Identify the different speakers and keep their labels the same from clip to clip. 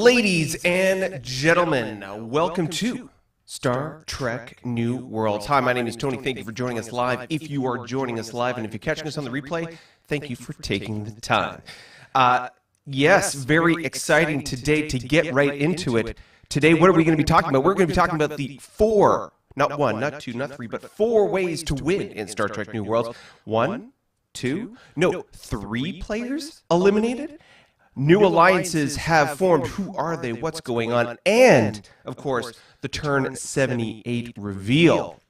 Speaker 1: Ladies and gentlemen, welcome to Star Trek New Worlds. Hi, my name is Tony. Thank you for joining us live. If you are joining us live and if you're catching us on the replay, thank you for taking the time. Yes, very exciting today to get right into it. Today, what are we going to be talking about? We're going to be talking about the four, not one, not two, not three, but four ways to win in Star Trek New Worlds. Three players eliminated? New alliances have formed. Who are they? What's going on? And, of course, the Turn 78 reveal.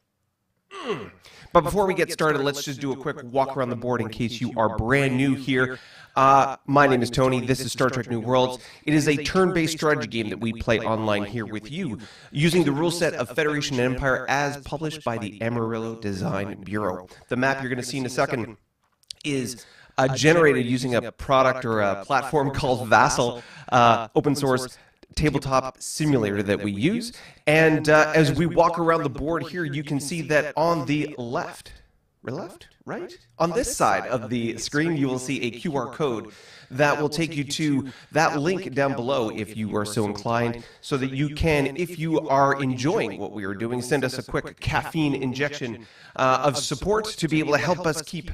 Speaker 1: But before we get started, let's just do a quick walk around the board in case you are brand new here. My name is Tony. This is Star Trek New Worlds. It is a turn-based strategy game that we play online here with you, using the rule set of Federation and Empire as published by the Amarillo Design Bureau. The map you're going to see in a second is generated using a product or a platform called Vassal, open source tabletop simulator that we use. And as we walk around the board here, you can see that on the right? On this side of the screen, you will see a QR code that will take you to that link down below if you are so inclined, so that you can, if you are enjoying what we are doing, send us a quick caffeine injection of support to be able to help us keep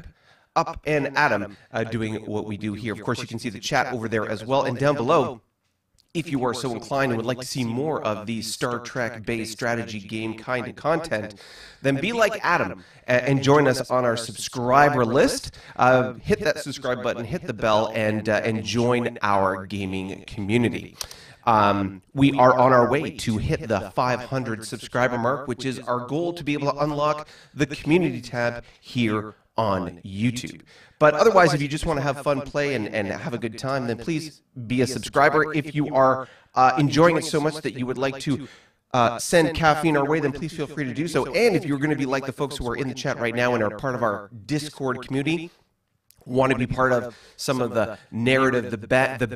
Speaker 1: up and Adam doing what we do here. Of course, you can see the chat over there as well. And down below, if you are so inclined and would like to see more of the Star Trek-based strategy game kind of content, then be like Adam and join us on our subscriber list. Hit that subscribe button, hit the bell, and join our gaming community. We are on our way to hit the 500 subscriber mark, which is our goal to be able to unlock the community tab here on YouTube. But otherwise, if you just want to have fun, play, and have a good time, then please be a subscriber. If you are enjoying it so much that you would like to send caffeine our way, then please feel free to do so. And if you're going to be like the folks who are in the chat right now and are part of our Discord community, want to be part of some of the narrative, the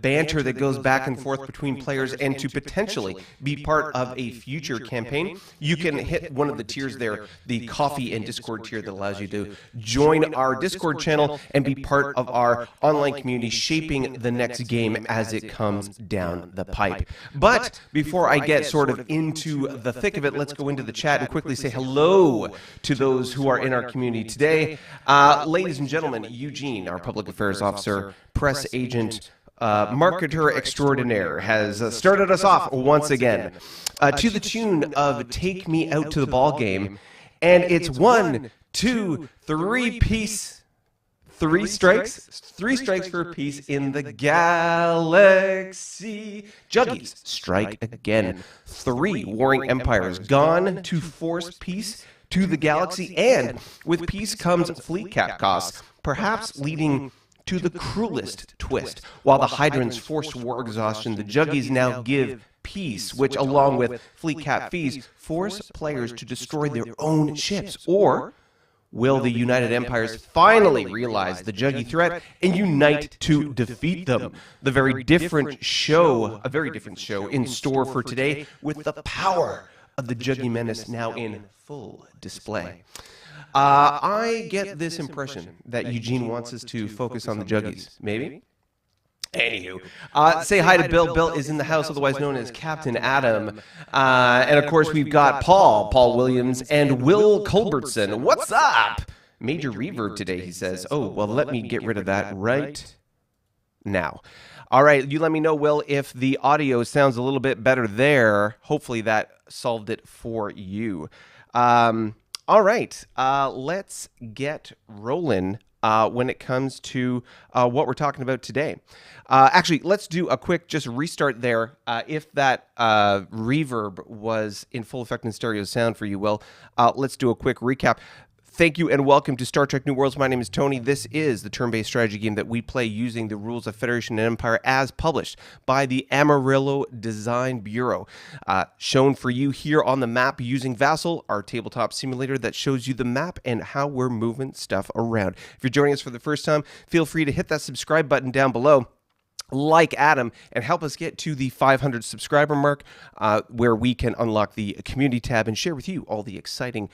Speaker 1: banter that goes back and forth between players, and to potentially be part of a future campaign, you can hit one of the tiers there, the coffee and Discord tier that allows you to join our Discord channel and be part of our online community, shaping the next game as it comes down the pipe. But before I get sort of into the thick of it, let's go into the chat and quickly say hello to those who are in our community today. Ladies and gentlemen, Eugene, our public affairs officer, press agent, marketer extraordinaire, has started us off once again to the tune of "Take Me Out to the Ball Game," and it's 1, 2, 3 piece, 3 strikes for a piece in the galaxy. Juggies strike again. 3 warring empires gone to force peace to the galaxy, and with peace comes fleet cap costs, perhaps leading to the cruelest twist. While the Hydrants forced war exhaustion, the Juggies now give peace, which, along with fleet cap fees, force players to destroy their own ships. Or will the United Empires finally realize the Juggy threat and unite to defeat them? A very different show in store for today, with the power of the Juggy menace now in full display. I get this impression that Eugene wants us to focus on the Juggies. Maybe? Anywho, say hi to Bill. Bill is in the house, otherwise known as Captain Adam. And of course, we've got Paul Williams, and Will Culbertson. What's up? Major reverb today, he says. Oh, well, let me get rid of that right now. All right, you let me know, Will, if the audio sounds a little bit better there. Hopefully that solved it for you. All right, let's get rolling when it comes to what we're talking about today. Actually, let's do a quick just restart there. If that reverb was in full effect in stereo sound for you, Will, let's do a quick recap. Thank you and welcome to Star Trek New Worlds. My name is Tony. This is the turn-based strategy game that we play using the rules of Federation and Empire as published by the Amarillo Design Bureau. Shown for you here on the map using Vassal, our tabletop simulator that shows you the map and how we're moving stuff around. If you're joining us for the first time, feel free to hit that subscribe button down below, like Adam, and help us get to the 500 subscriber mark, where we can unlock the community tab and share with you all the exciting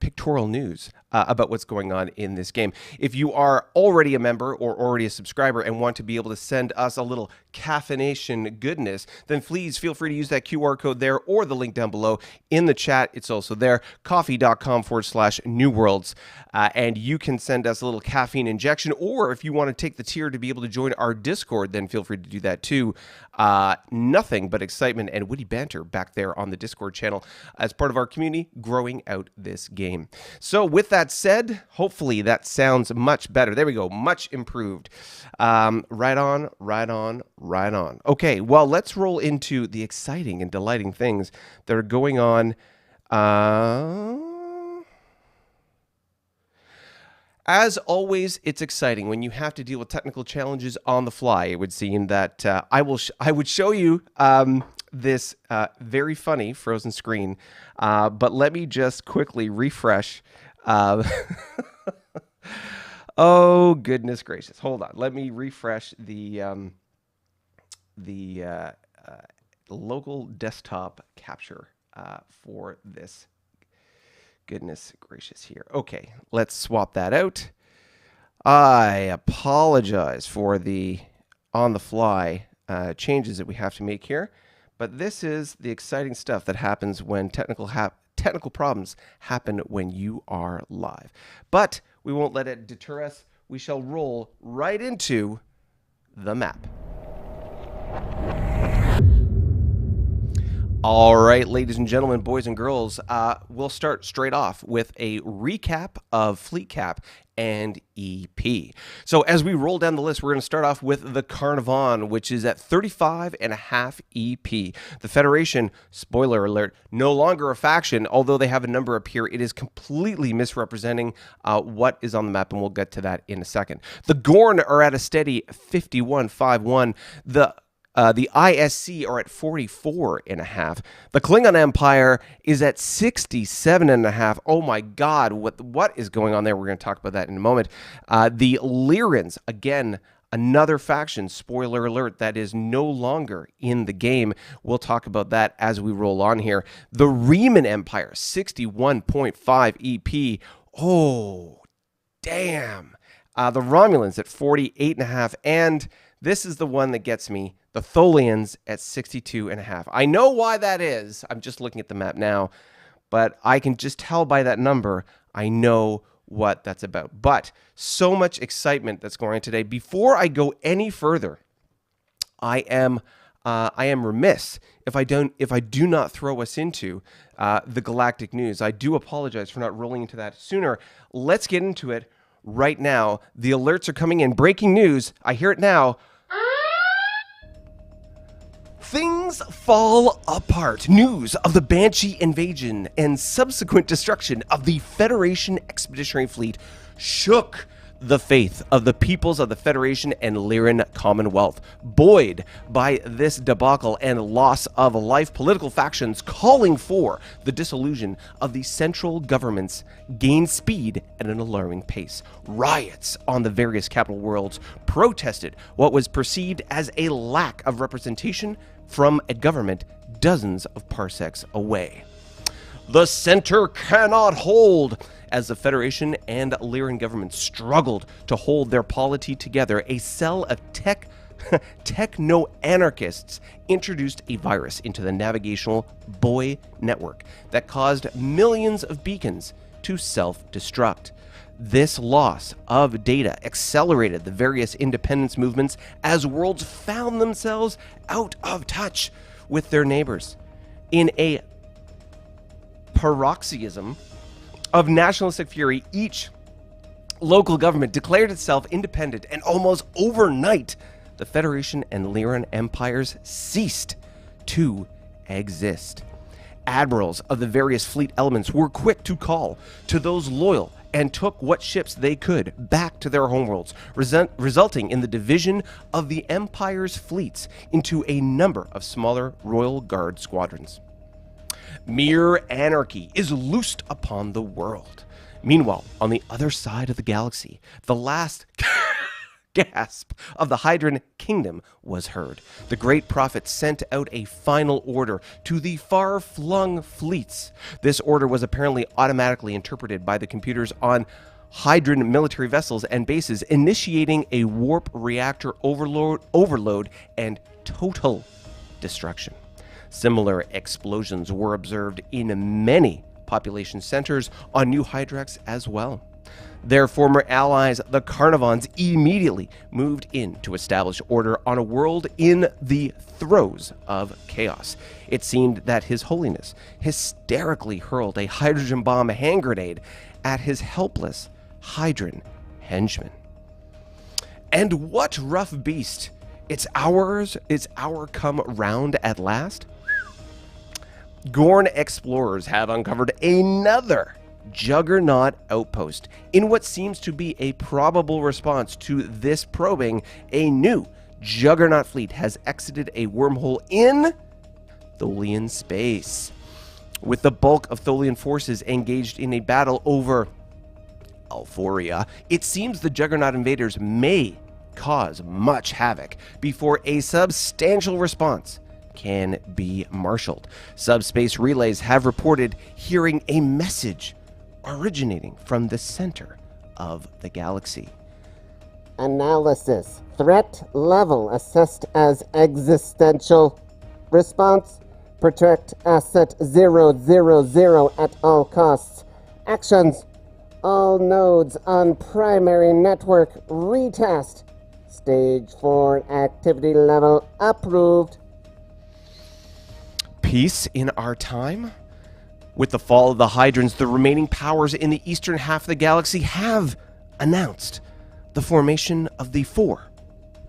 Speaker 1: pictorial news about what's going on in this game. If you are already a member or already a subscriber and want to be able to send us a little caffeination goodness, then please feel free to use that QR code there or the link down below in the chat. It's also there, coffee.com/New Worlds. And you can send us a little caffeine injection, or if you want to take the tier to be able to join our Discord, then feel free to do that too. Nothing but excitement and witty banter back there on the Discord channel as part of our community growing out this game. So with that said, hopefully that sounds much better. There we go, much improved. Right on, right on, right on. Okay, well, let's roll into the exciting and delighting things that are going on. As always, it's exciting when you have to deal with technical challenges on the fly. It would seem that I would show you this very funny frozen screen, but let me just quickly refresh. Oh, goodness gracious. Hold on. Let me refresh the local desktop capture for this. Goodness gracious here. Okay, let's swap that out. I apologize for the on-the-fly changes that we have to make here, but this is the exciting stuff that happens when technical problems happen when you are live. But we won't let it deter us. We shall roll right into the map. All right, ladies and gentlemen, boys and girls, we'll start straight off with a recap of Fleet Cap and EP. So as we roll down the list, we're going to start off with the Carnarvon, which is at 35.5 EP. The Federation, spoiler alert, no longer a faction, although they have a number up here. It is completely misrepresenting what is on the map, and we'll get to that in a second. The Gorn are at a steady 51.51. The ISC are at 44.5. The Klingon Empire is at 67.5. Oh my God, what is going on there? We're going to talk about that in a moment. The Lyrans, again, another faction, spoiler alert, that is no longer in the game. We'll talk about that as we roll on here. The Riemann Empire, 61.5 EP. Oh, damn. The Romulans at 48.5. And this is the one that gets me. The Tholians at 62.5. I know why that is. I'm just looking at the map now, but I can just tell by that number, I know what that's about. But so much excitement that's going on today. Before I go any further, I am remiss if I do not throw us into the galactic news. I do apologize for not rolling into that sooner. Let's get into it right now. The alerts are coming in. Breaking news. I hear it now. Things fall apart. News of the Banshee invasion and subsequent destruction of the Federation Expeditionary Fleet shook the faith of the peoples of the Federation and Lyran Commonwealth. Buoyed by this debacle and loss of life, political factions calling for the dissolution of the central governments gained speed at an alarming pace. Riots on the various capital worlds protested what was perceived as a lack of representation from a government dozens of parsecs away. The center cannot hold. As the Federation and Lyran government struggled to hold their polity together, a cell of techno-anarchists introduced a virus into the navigational buoy network that caused millions of beacons to self-destruct. This loss of data accelerated the various independence movements as worlds found themselves out of touch with their neighbors. In a paroxysm of nationalistic fury, each local government declared itself independent, and almost overnight, the Federation and Lyran empires ceased to exist. Admirals of the various fleet elements were quick to call to those loyal and took what ships they could back to their homeworlds, resulting in the division of the Empire's fleets into a number of smaller Royal Guard squadrons. Mere anarchy is loosed upon the world. Meanwhile, on the other side of the galaxy, the last gasp of the Hydran kingdom was heard. The great prophet sent out a final order to the far-flung fleets. This order was apparently automatically interpreted by the computers on Hydran military vessels and bases, initiating a warp reactor overload and total destruction. Similar explosions were observed in many population centers on New Hydrax as well. Their former allies, the Carnivons, immediately moved in to establish order on a world in the throes of chaos. It seemed that His Holiness hysterically hurled a hydrogen bomb hand grenade at his helpless Hydran henchmen. And what rough beast! It's our come round at last. Gorn explorers have uncovered another Juggernaut outpost. In what seems to be a probable response to this probing, a new Juggernaut fleet has exited a wormhole in Tholian space. With the bulk of Tholian forces engaged in a battle over Alphoria, it seems the Juggernaut invaders may cause much havoc before a substantial response can be marshaled. Subspace relays have reported hearing a message originating from the center of the galaxy.
Speaker 2: Analysis. Threat level assessed as existential. Response. Protect asset 000 at all costs. Actions. All nodes on primary network retest. Stage 4 activity level approved.
Speaker 1: Peace in our time? With the fall of the Hydrans, the remaining powers in the eastern half of the galaxy have announced the formation of the Four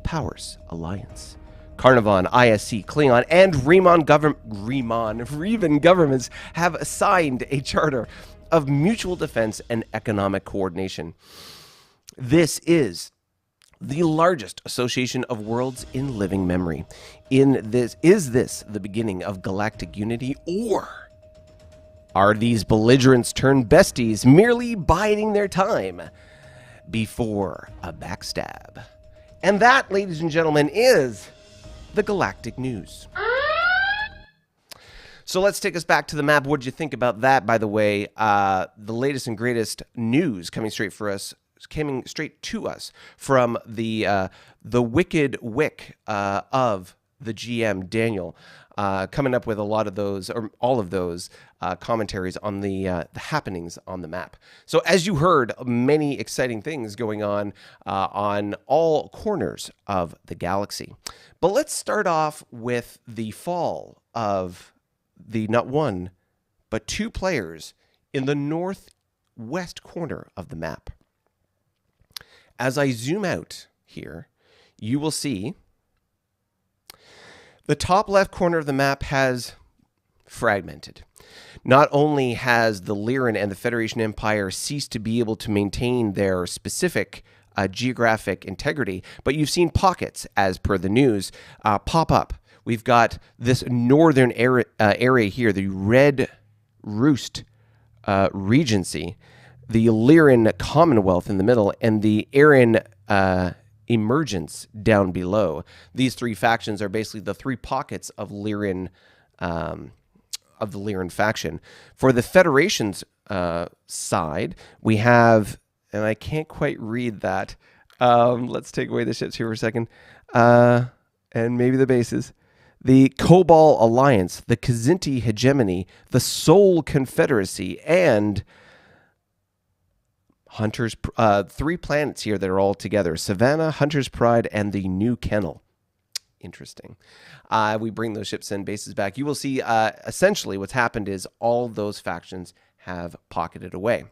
Speaker 1: Powers Alliance. Carnivon, ISC, Klingon, and Revan governments have signed a charter of mutual defense and economic coordination. This is the largest association of worlds in living memory. Is this the beginning of galactic unity, or are these belligerents turned besties merely biding their time before a backstab? And that, ladies and gentlemen, is the galactic news. So let's take us back to the map. What did you think about that, by the way? The latest and greatest news coming straight to us from the Wicked Wick of the GM, Daniel, coming up with a lot of those, or all of those, commentaries on the happenings on the map. So as you heard, many exciting things going on all corners of the galaxy. But let's start off with the fall of the not one, but two players in the northwest corner of the map. As I zoom out here, you will see the top left corner of the map has fragmented. Not only has the Lyran and the Federation Empire ceased to be able to maintain their specific geographic integrity, but you've seen pockets, as per the news, pop up. We've got this northern area here, the Red Roost Regency, the Lyran Commonwealth in the middle, and the Aran Emergence down below. These three factions are basically the three pockets of Lyran, of the Lyran faction. For the Federation's side, we have, and I can't quite read that. Let's take away the ships here for a second, and maybe the bases. The Cobalt Alliance, the Kzinti Hegemony, the Soul Confederacy, and Hunter's, three planets here that are all together: Savannah, Hunter's Pride, and the New Kennel. Interesting. We bring those ships and bases back. You will see essentially what's happened is all those factions have pocketed away.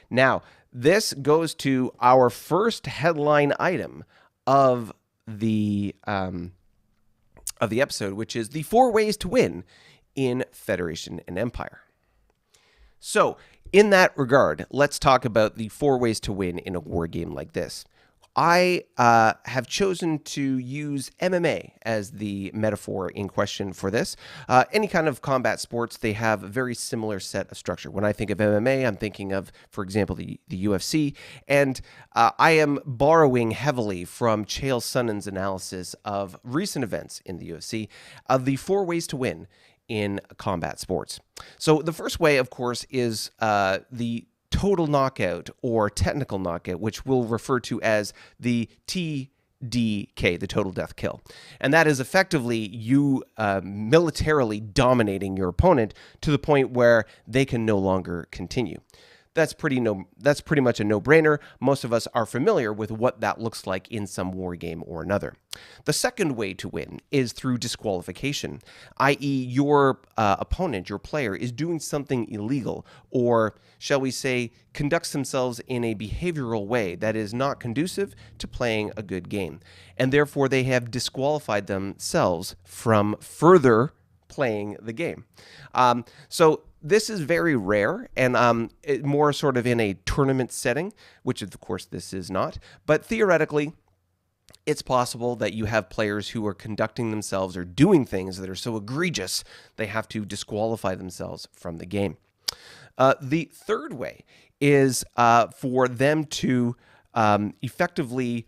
Speaker 1: Now, this goes to our first headline item of the episode, which is the 4 ways to win in Federation and Empire. So, in that regard, let's talk about the 4 ways to win in a war game like this. I have chosen to use MMA as the metaphor in question for this. Any kind of combat sports, they have a very similar set of structure. When I think of MMA, I'm thinking of, for example, the UFC. And I am borrowing heavily from Chael Sonnen's analysis of recent events in the UFC of the 4 ways to win in combat sports. So the first way, of course, is the total knockout or technical knockout, which we'll refer to as the TDK, the total death kill. And that is effectively you militarily dominating your opponent to the point where they can no longer continue. That's pretty much a no-brainer. Most of us are familiar with what that looks like in some war game or another. The second way to win is through disqualification, i.e. your opponent, your player, is doing something illegal, or shall we say, conducts themselves in a behavioral way that is not conducive to playing a good game. And therefore, they have disqualified themselves from further playing the game. So this is very rare and more sort of in a tournament setting, which of course this is not. But theoretically, it's possible that you have players who are conducting themselves or doing things that are so egregious they have to disqualify themselves from the game. The third way is for them to effectively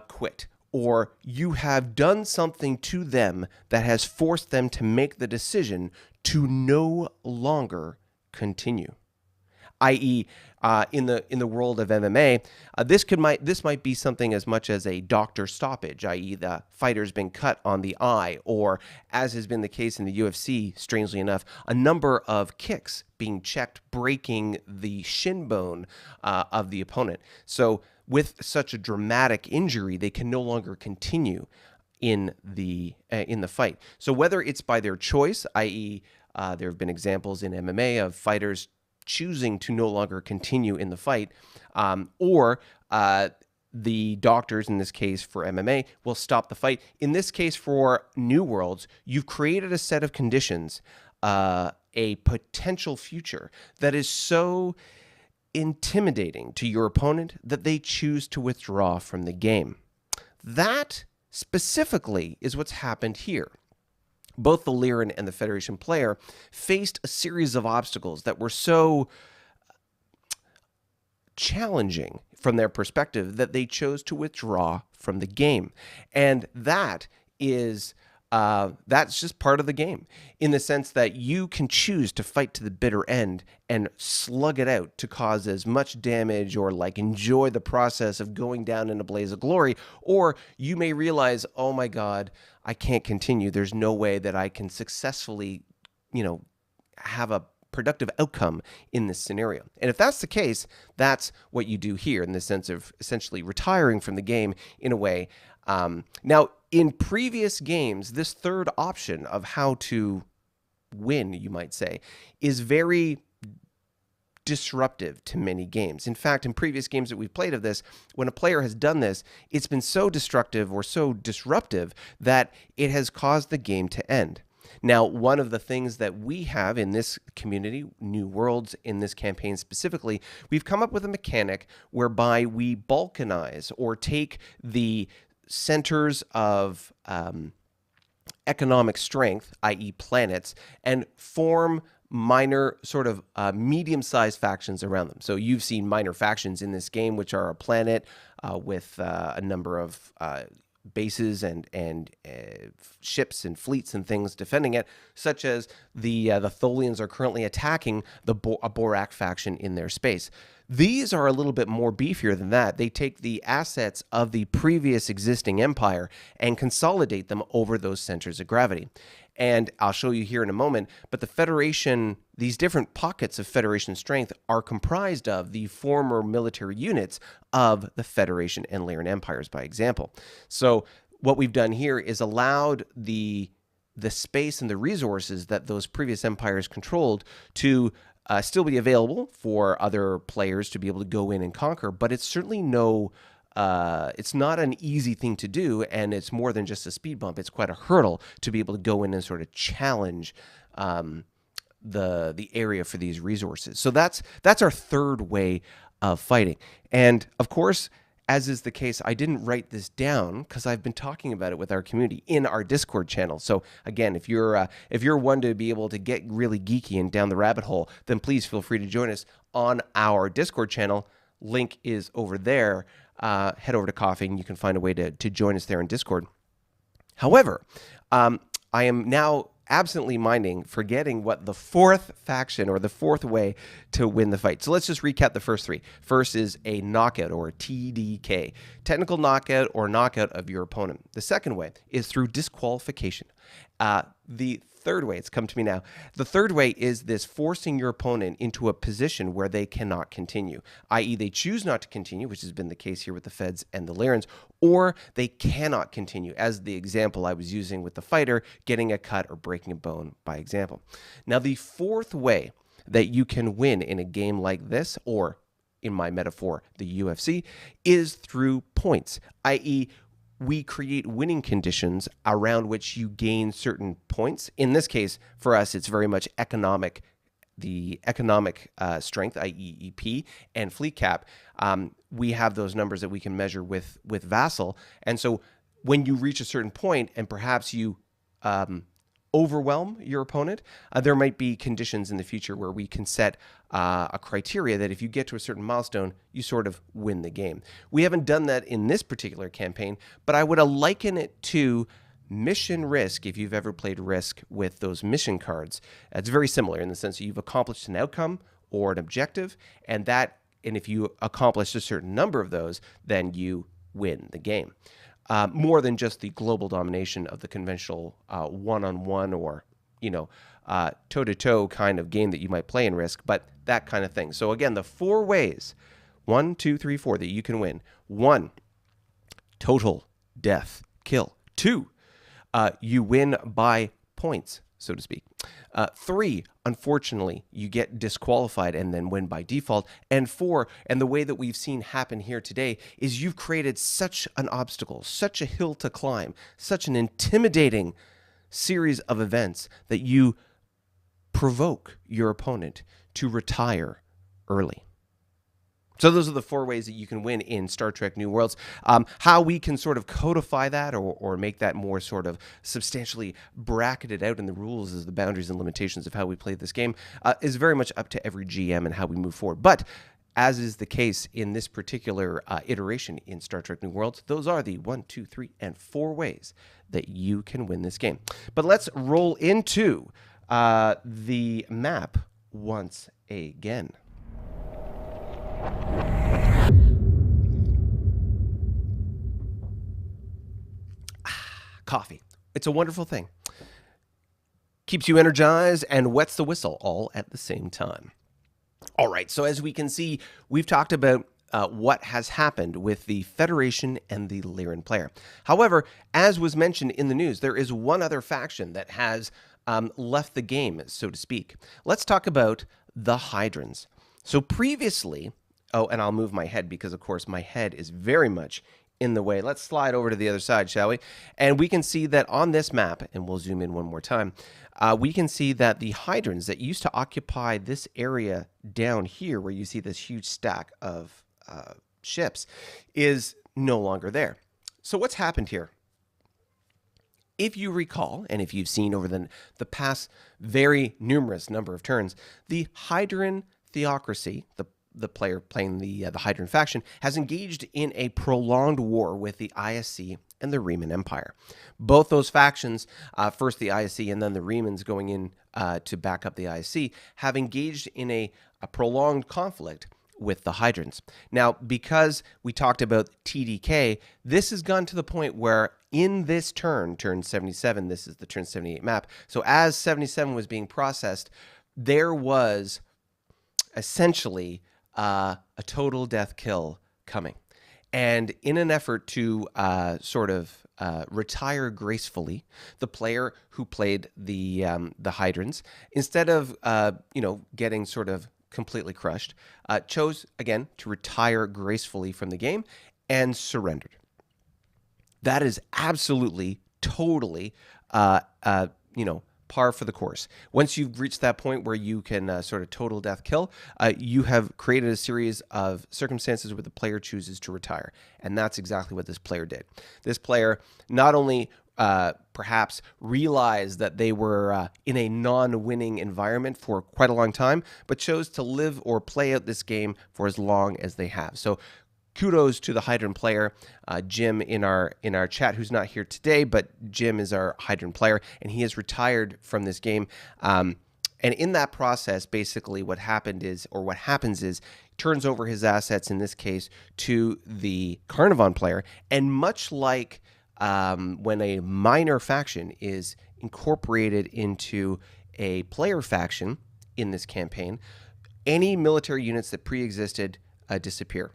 Speaker 1: quit, or you have done something to them that has forced them to make the decision to no longer continue. I.e., in the world of MMA, this might be something as much as a doctor stoppage, i.e., the fighter's been cut on the eye, or as has been the case in the UFC, strangely enough, a number of kicks being checked, breaking the shin bone of the opponent. So with such a dramatic injury, they can no longer continue in the fight. So whether it's by their choice, i.e., there have been examples in MMA of fighters choosing to no longer continue in the fight, or the doctors, in this case for MMA, will stop the fight. In this case for New Worlds, you've created a set of conditions, a potential future that is so intimidating to your opponent that they choose to withdraw from the game. That specifically is what's happened here. Both the Lyran and the Federation player faced a series of obstacles that were so challenging from their perspective that they chose to withdraw from the game. And that is that's just part of the game, in the sense that you can choose to fight to the bitter end and slug it out to cause as much damage or like enjoy the process of going down in a blaze of glory, or you may realize, oh my God, I can't continue. There's no way that I can successfully, have a productive outcome in this scenario. And if that's the case, that's what you do here, in the sense of essentially retiring from the game in a way. Now, in previous games, this third option of how to win, you might say, is very disruptive to many games. In fact, in previous games that we've played of this, when a player has done this, it's been so destructive or so disruptive that it has caused the game to end. Now, one of the things that we have in this community, New Worlds, in this campaign specifically, we've come up with a mechanic whereby we balkanize or take the centers of economic strength, i.e. planets, and form minor sort of medium-sized factions around them. So you've seen minor factions in this game, which are a planet with a number of bases and ships and fleets and things defending it, such as the Tholians are currently attacking a Borak faction in their space. These are a little bit more beefier than that. They take the assets of the previous existing empire and consolidate them over those centers of gravity. And I'll show you here in a moment, but the Federation, these different pockets of Federation strength are comprised of the former military units of the Federation and Lyran empires, by example. So what we've done here is allowed the space and the resources that those previous empires controlled to still be available for other players to be able to go in and conquer, but it's certainly it's not an easy thing to do, and it's more than just a speed bump. It's quite a hurdle to be able to go in and sort of challenge the area for these resources. So that's our third way of fighting. And of course, as is the case, I didn't write this down because I've been talking about it with our community in our Discord channel. So again, if you're one to be able to get really geeky and down the rabbit hole, then please feel free to join us on our Discord channel. Link is over there. Head over to Coffee and you can find a way to join us there in Discord. However, I am now absently minding, forgetting what the fourth faction or the fourth way to win the fight. So let's just recap the first three. First is a knockout or a TDK, technical knockout or knockout of your opponent. The second way is through disqualification. The third way, it's come to me now. The third way is this forcing your opponent into a position where they cannot continue, i.e. they choose not to continue, which has been the case here with the Feds and the Lyrans, or they cannot continue, as the example I was using with the fighter, getting a cut or breaking a bone by example. Now, the fourth way that you can win in a game like this, or in my metaphor, the UFC, is through points, i.e. we create winning conditions around which you gain certain points. In this case, for us, it's very much the economic strength, i.e. EP, and fleet cap. We have those numbers that we can measure with Vassal. And so when you reach a certain point and perhaps you overwhelm your opponent, there might be conditions in the future where we can set a criteria that if you get to a certain milestone, you sort of win the game. We haven't done that in this particular campaign, but I would liken it to mission Risk. If you've ever played Risk with those mission cards, it's very similar in the sense that you've accomplished an outcome or an objective, and if you accomplish a certain number of those, then you win the game. More than just the global domination of the conventional one-on-one or, toe-to-toe kind of game that you might play in Risk, but that kind of thing. So again, the four ways, 1, 2, 3, 4, that you can win. 1, total death kill. 2, you win by points, so to speak. 3, unfortunately, you get disqualified and then win by default. And 4, and the way that we've seen happen here today, is you've created such an obstacle, such a hill to climb, such an intimidating series of events that you provoke your opponent to retire early. So those are the 4 ways that you can win in Star Trek New Worlds. How we can sort of codify that or make that more sort of substantially bracketed out in the rules as the boundaries and limitations of how we play this game is very much up to every GM and how we move forward. But as is the case in this particular iteration in Star Trek New Worlds, those are the 1, 2, 3, and 4 ways that you can win this game. But let's roll into the map once again. Coffee. It's a wonderful thing. Keeps you energized and wets the whistle all at the same time. All right, so as we can see, we've talked about what has happened with the Federation and the Lyran player. However, as was mentioned in the news, there is one other faction that has left the game, so to speak. Let's talk about the Hydrans. So previously, and I'll move my head because, of course, my head is very much in the way. Let's slide over to the other side, shall we? And we can see that on this map, and we'll zoom in one more time, we can see that the Hydrans that used to occupy this area down here, where you see this huge stack of ships, is no longer there. So what's happened here? If you recall, and if you've seen over the past very numerous number of turns, the Hydran theocracy, the player playing the Hydran faction, has engaged in a prolonged war with the ISC and the Riemann Empire. Both those factions, first the ISC and then the Riemanns going in to back up the ISC, have engaged in a prolonged conflict with the Hydrans. Now, because we talked about TDK, this has gone to the point where in this turn 77, this is the turn 78 map, so as 77 was being processed, there was essentially a total death kill coming. And in an effort to retire gracefully, the player who played the Hydrans, instead of getting sort of completely crushed, chose again to retire gracefully from the game and surrendered. That is absolutely, totally, par for the course. Once you've reached that point where you can sort of total death kill, you have created a series of circumstances where the player chooses to retire. And that's exactly what this player did. This player not only perhaps realized that they were in a non-winning environment for quite a long time, but chose to live or play out this game for as long as they have. So kudos to the Hydran player, Jim in our chat, who's not here today, but Jim is our Hydran player, and he has retired from this game. And in that process, basically what happens is turns over his assets, in this case, to the Carnivon player. And much like when a minor faction is incorporated into a player faction in this campaign, any military units that pre-existed disappear.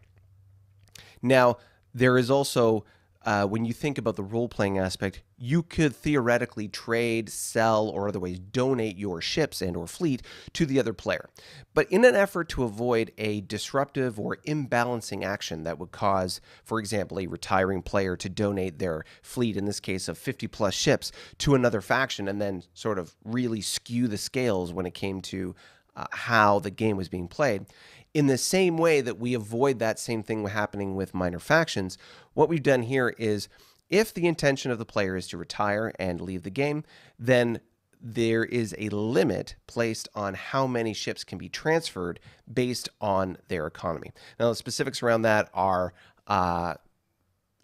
Speaker 1: Now, there is also, when you think about the role-playing aspect, you could theoretically trade, sell, or otherwise donate your ships and or fleet to the other player. But in an effort to avoid a disruptive or imbalancing action that would cause, for example, a retiring player to donate their fleet, in this case of 50-plus ships, to another faction and then sort of really skew the scales when it came to how the game was being played. In the same way that we avoid that same thing happening with minor factions, what we've done here is if the intention of the player is to retire and leave the game, then there is a limit placed on how many ships can be transferred based on their economy. Now, the specifics around that are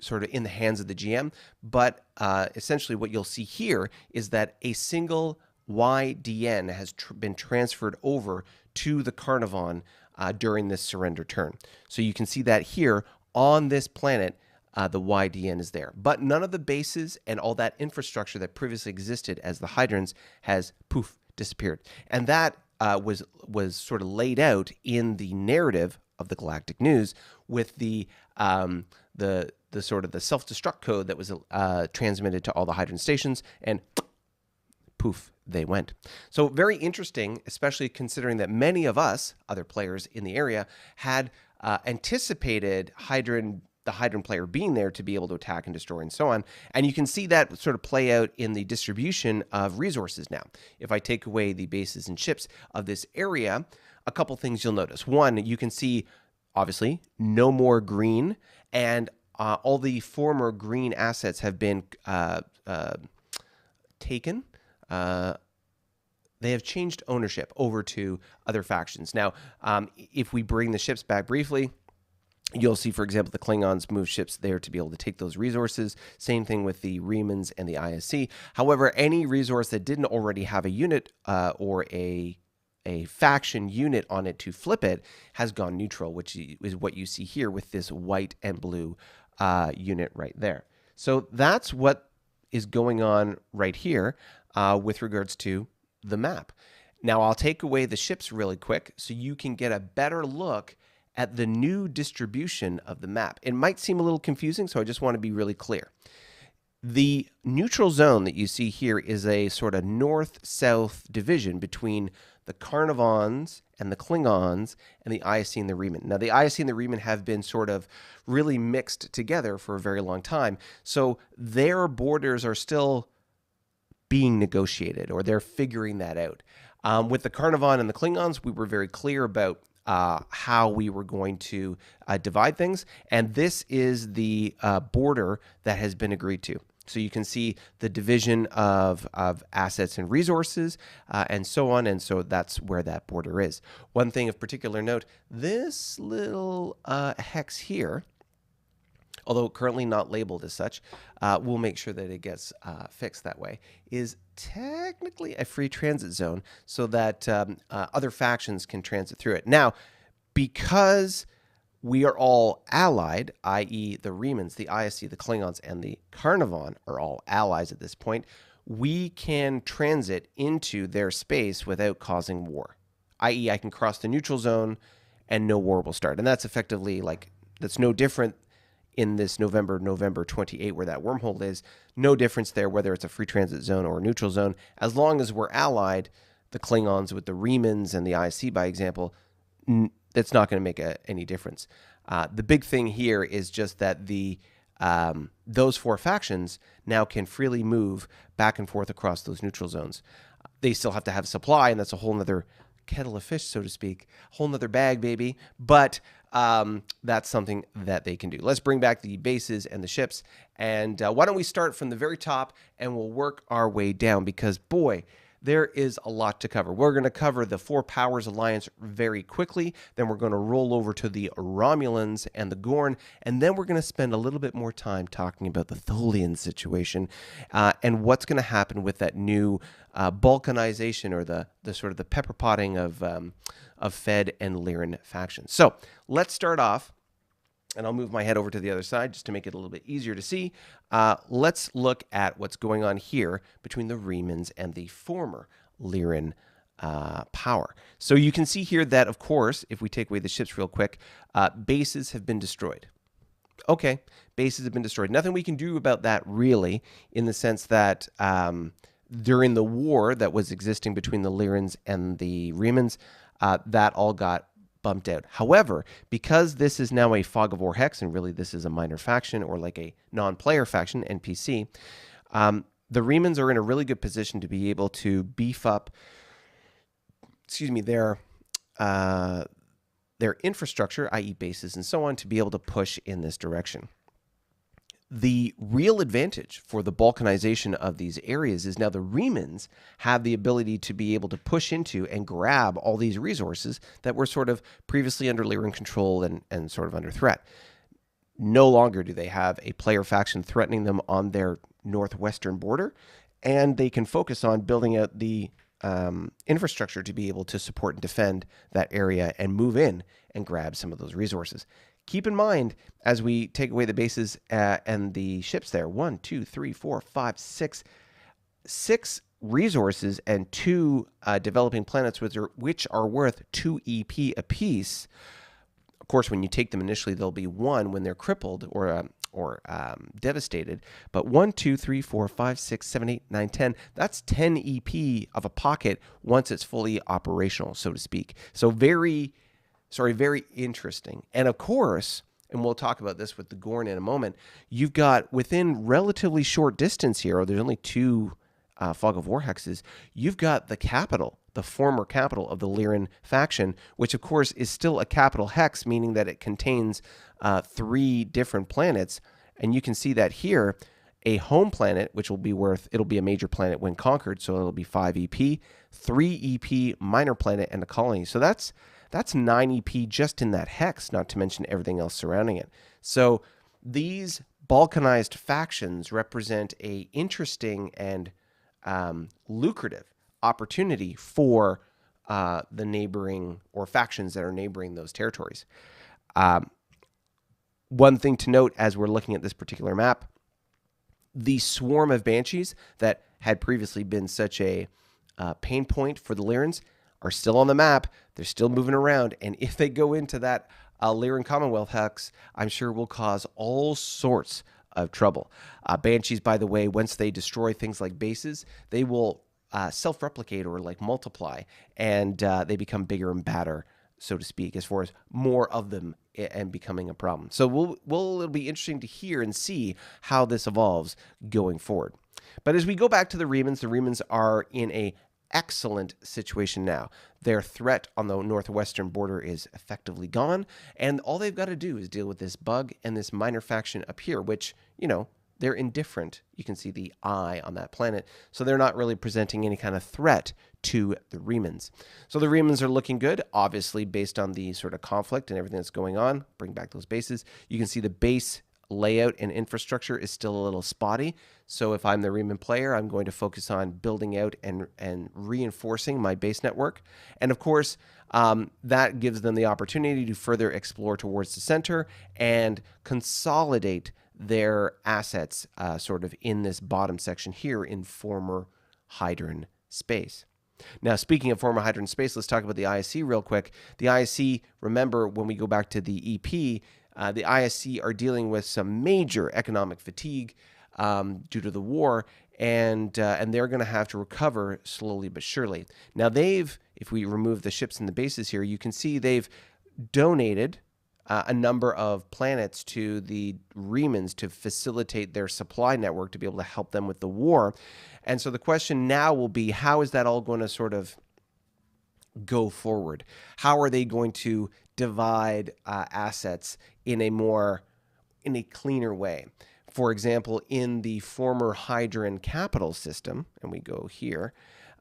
Speaker 1: sort of in the hands of the GM, but essentially what you'll see here is that a single YDN has been transferred over to the Carnivon during this surrender turn. So you can see that here on this planet, the YDN is there. But none of the bases and all that infrastructure that previously existed as the Hydrans has, poof, disappeared. And that was sort of laid out in the narrative of the Galactic News with the sort of the self-destruct code that was transmitted to all the Hydran stations, and poof, they went. So very interesting, especially considering that many of us, other players in the area, had anticipated the Hydran player being there to be able to attack and destroy and so on. And you can see that sort of play out in the distribution of resources now. If I take away the bases and ships of this area, a couple things you'll notice. One, you can see, obviously, no more green, and all the former green assets have been taken. They have changed ownership over to other factions. Now, if we bring the ships back briefly, you'll see, for example, the Klingons move ships there to be able to take those resources. Same thing with the Remans and the ISC. However, any resource that didn't already have a unit or a faction unit on it to flip it has gone neutral, which is what you see here with this white and blue unit right there. So that's what is going on right here with regards to the map. Now, I'll take away the ships really quick so you can get a better look at the new distribution of the map. It might seem a little confusing, so I just want to be really clear. The neutral zone that you see here is a sort of north-south division between the Carnivons and the Klingons and the ISC and the Reman. Now, the ISC and the Reman have been sort of really mixed together for a very long time, so their borders are still being negotiated, or they're figuring that out. With the Carnivon and the Klingons, we were very clear about how we were going to divide things, and this is the border that has been agreed to. So you can see the division of assets and resources and so on, and so that's where that border is. One thing of particular note, this little hex here, although currently not labeled as such, we'll make sure that it gets fixed that way, is technically a free transit zone so that other factions can transit through it. Now, because we are all allied, i.e. the Remans, the ISC, the Klingons, and the Carnivon are all allies at this point, we can transit into their space without causing war, i.e. I can cross the neutral zone and no war will start. And that's effectively that's no different in this November 28, where that wormhole is. No difference there whether it's a free transit zone or a neutral zone. As long as we're allied, the Klingons with the Remans and the ISC, by example, that's not going to make any difference. The big thing here is just that those four factions now can freely move back and forth across those neutral zones. they still have to have supply, and that's a whole nother kettle of fish, so to speak, whole nother bag, baby. But that's something that they can do. Let's bring back the bases and the ships. And why don't we start from the very top and we'll work our way down, because boy, there is a lot to cover. We're going to cover the Four Powers Alliance very quickly. Then we're going to roll over to the Romulans and the Gorn. And then we're going to spend a little bit more time talking about the Tholian situation and what's going to happen with that new balkanization, or the sort of the pepper potting of Fed and Lyran factions. So let's start off. And I'll move my head over to the other side just to make it a little bit easier to see. Let's look at what's going on here between the Remans and the former Lyran power. So you can see here that, of course, if we take away the ships real quick, bases have been destroyed. Okay, bases have been destroyed. Nothing we can do about that, really, in the sense that during the war that was existing between the Lyrans and the Remans, that all got bumped out. However, because this is now a Fog of War Hex, and really this is a minor faction, or like a non-player faction, NPC, the Remans are in a really good position to be able to beef up, their infrastructure, i.e. bases and so on, to be able to push in this direction. The real advantage for the balkanization of these areas is now the Remans have the ability to be able to push into and grab all these resources that were sort of previously under Lyran control and sort of under threat. No longer do they have a player faction threatening them on their northwestern border, and they can focus on building out the infrastructure to be able to support and defend that area and move in and grab some of those resources. Keep in mind, as we take away the bases and the ships there, 1, 2, 3, 4, 5, 6 resources and 2 developing planets which are worth 2 EP apiece. Of course, when you take them initially, there'll be 1 when they're crippled or devastated. But 1, 2, 3, 4, 5, 6, 7, 8, 9, 10. That's 10 EP of a pocket once it's fully operational, so to speak. So very interesting. And of course, and we'll talk about this with the Gorn in a moment, you've got within relatively short distance here, or there's only 2 Fog of War hexes, you've got the capital, the former capital of the Lyran faction, which of course is still a capital hex, meaning that it contains 3 different planets. And you can see that here, a home planet, which will be it'll be a major planet when conquered, so it'll be 5 EP, 3 EP minor planet, and a colony. So that's 9 EP just in that hex, not to mention everything else surrounding it. So these balkanized factions represent a interesting and lucrative opportunity for the neighboring, or factions that are neighboring those territories. One thing to note as we're looking at this particular map, the swarm of Banshees that had previously been such a pain point for the Lyrans are still on the map. They're still moving around. And if they go into that Lyran Commonwealth hex, I'm sure will cause all sorts of trouble. Banshees, by the way, once they destroy things like bases, they will self-replicate or like multiply, and they become bigger and badder, so to speak, as far as more of them and becoming a problem. So it'll be interesting to hear and see how this evolves going forward. But as we go back to the Remans are in a excellent situation now. Their threat on the northwestern border is effectively gone, and all they've got to do is deal with this bug and this minor faction up here, which, they're indifferent. You can see the eye on that planet, so they're not really presenting any kind of threat to the Remans. So the Remans are looking good, obviously, based on the sort of conflict and everything that's going on. Bring back those bases. You can see the base layout and infrastructure is still a little spotty. So if I'm the Reman player, I'm going to focus on building out and reinforcing my base network. And of course, that gives them the opportunity to further explore towards the center and consolidate their assets sort of in this bottom section here in former Hydran space. Now, speaking of former Hydran space, let's talk about the ISC real quick. The ISC, remember, when we go back to the EP, the ISC are dealing with some major economic fatigue due to the war, and they're going to have to recover slowly but surely. Now, if we remove the ships and the bases here, you can see they've donated a number of planets to the Remans to facilitate their supply network to be able to help them with the war. And so the question now will be, how is that all going to sort of go forward? How are they going to divide assets in a cleaner way? For example, in the former Hydran capital system, and we go here,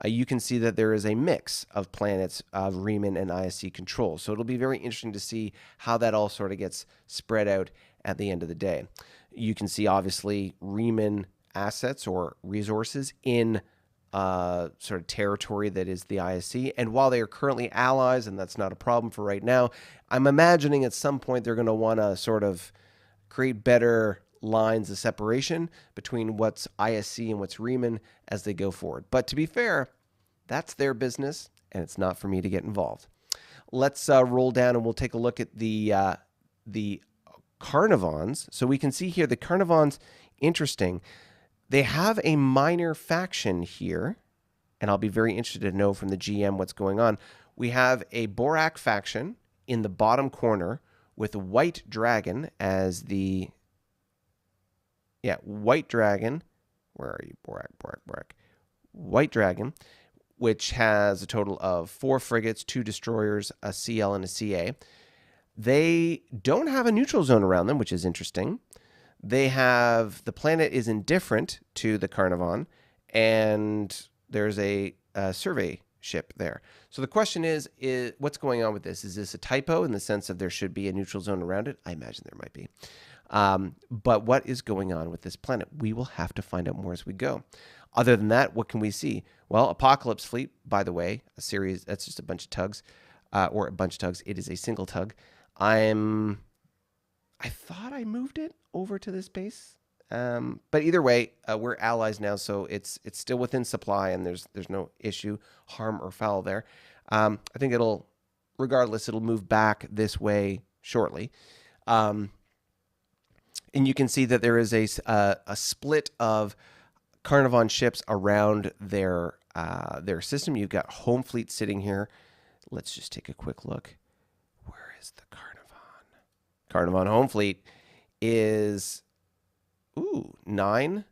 Speaker 1: you can see that there is a mix of planets of Riemann and ISC control. So it'll be very interesting to see how that all sort of gets spread out at the end of the day. You can see, obviously, Riemann assets or resources in sort of territory that is the ISC. And while they are currently allies, and that's not a problem for right now, I'm imagining at some point they're going to want to sort of create better lines of separation between what's ISC and what's Riemann as they go forward. But to be fair, that's their business, and it's not for me to get involved. Let's roll down and we'll take a look at the Carnivons. So we can see here the Carnivons, interesting. They have a minor faction here, and I'll be very interested to know from the GM what's going on. We have a Borak faction in the bottom corner with a White Dragon as the... Yeah, White Dragon. Where are you? Borak. White Dragon, which has a total of 4 frigates, 2 destroyers, a CL, and a CA. They don't have a neutral zone around them, which is interesting. They have... The planet is indifferent to the Carnivon, and there's a survey ship there. So the question is what's going on with this? Is this a typo in the sense of there should be a neutral zone around it? I imagine there might be. But what is going on with this planet? We will have to find out more as we go. Other than that, what can we see? Well, Apocalypse Fleet, by the way, a series, that's just a bunch of tugs, or a bunch of tugs. It is a single tug. I thought I moved it over to this base. But either way, we're allies now, so it's still within supply, and there's no issue, harm, or foul there. I think regardless, it'll move back this way shortly. And you can see that there is a split of Carnivon ships around their system. You've got Home Fleet sitting here. Let's just take a quick look. Where is the Carnivon? Carnivon Home Fleet is 9,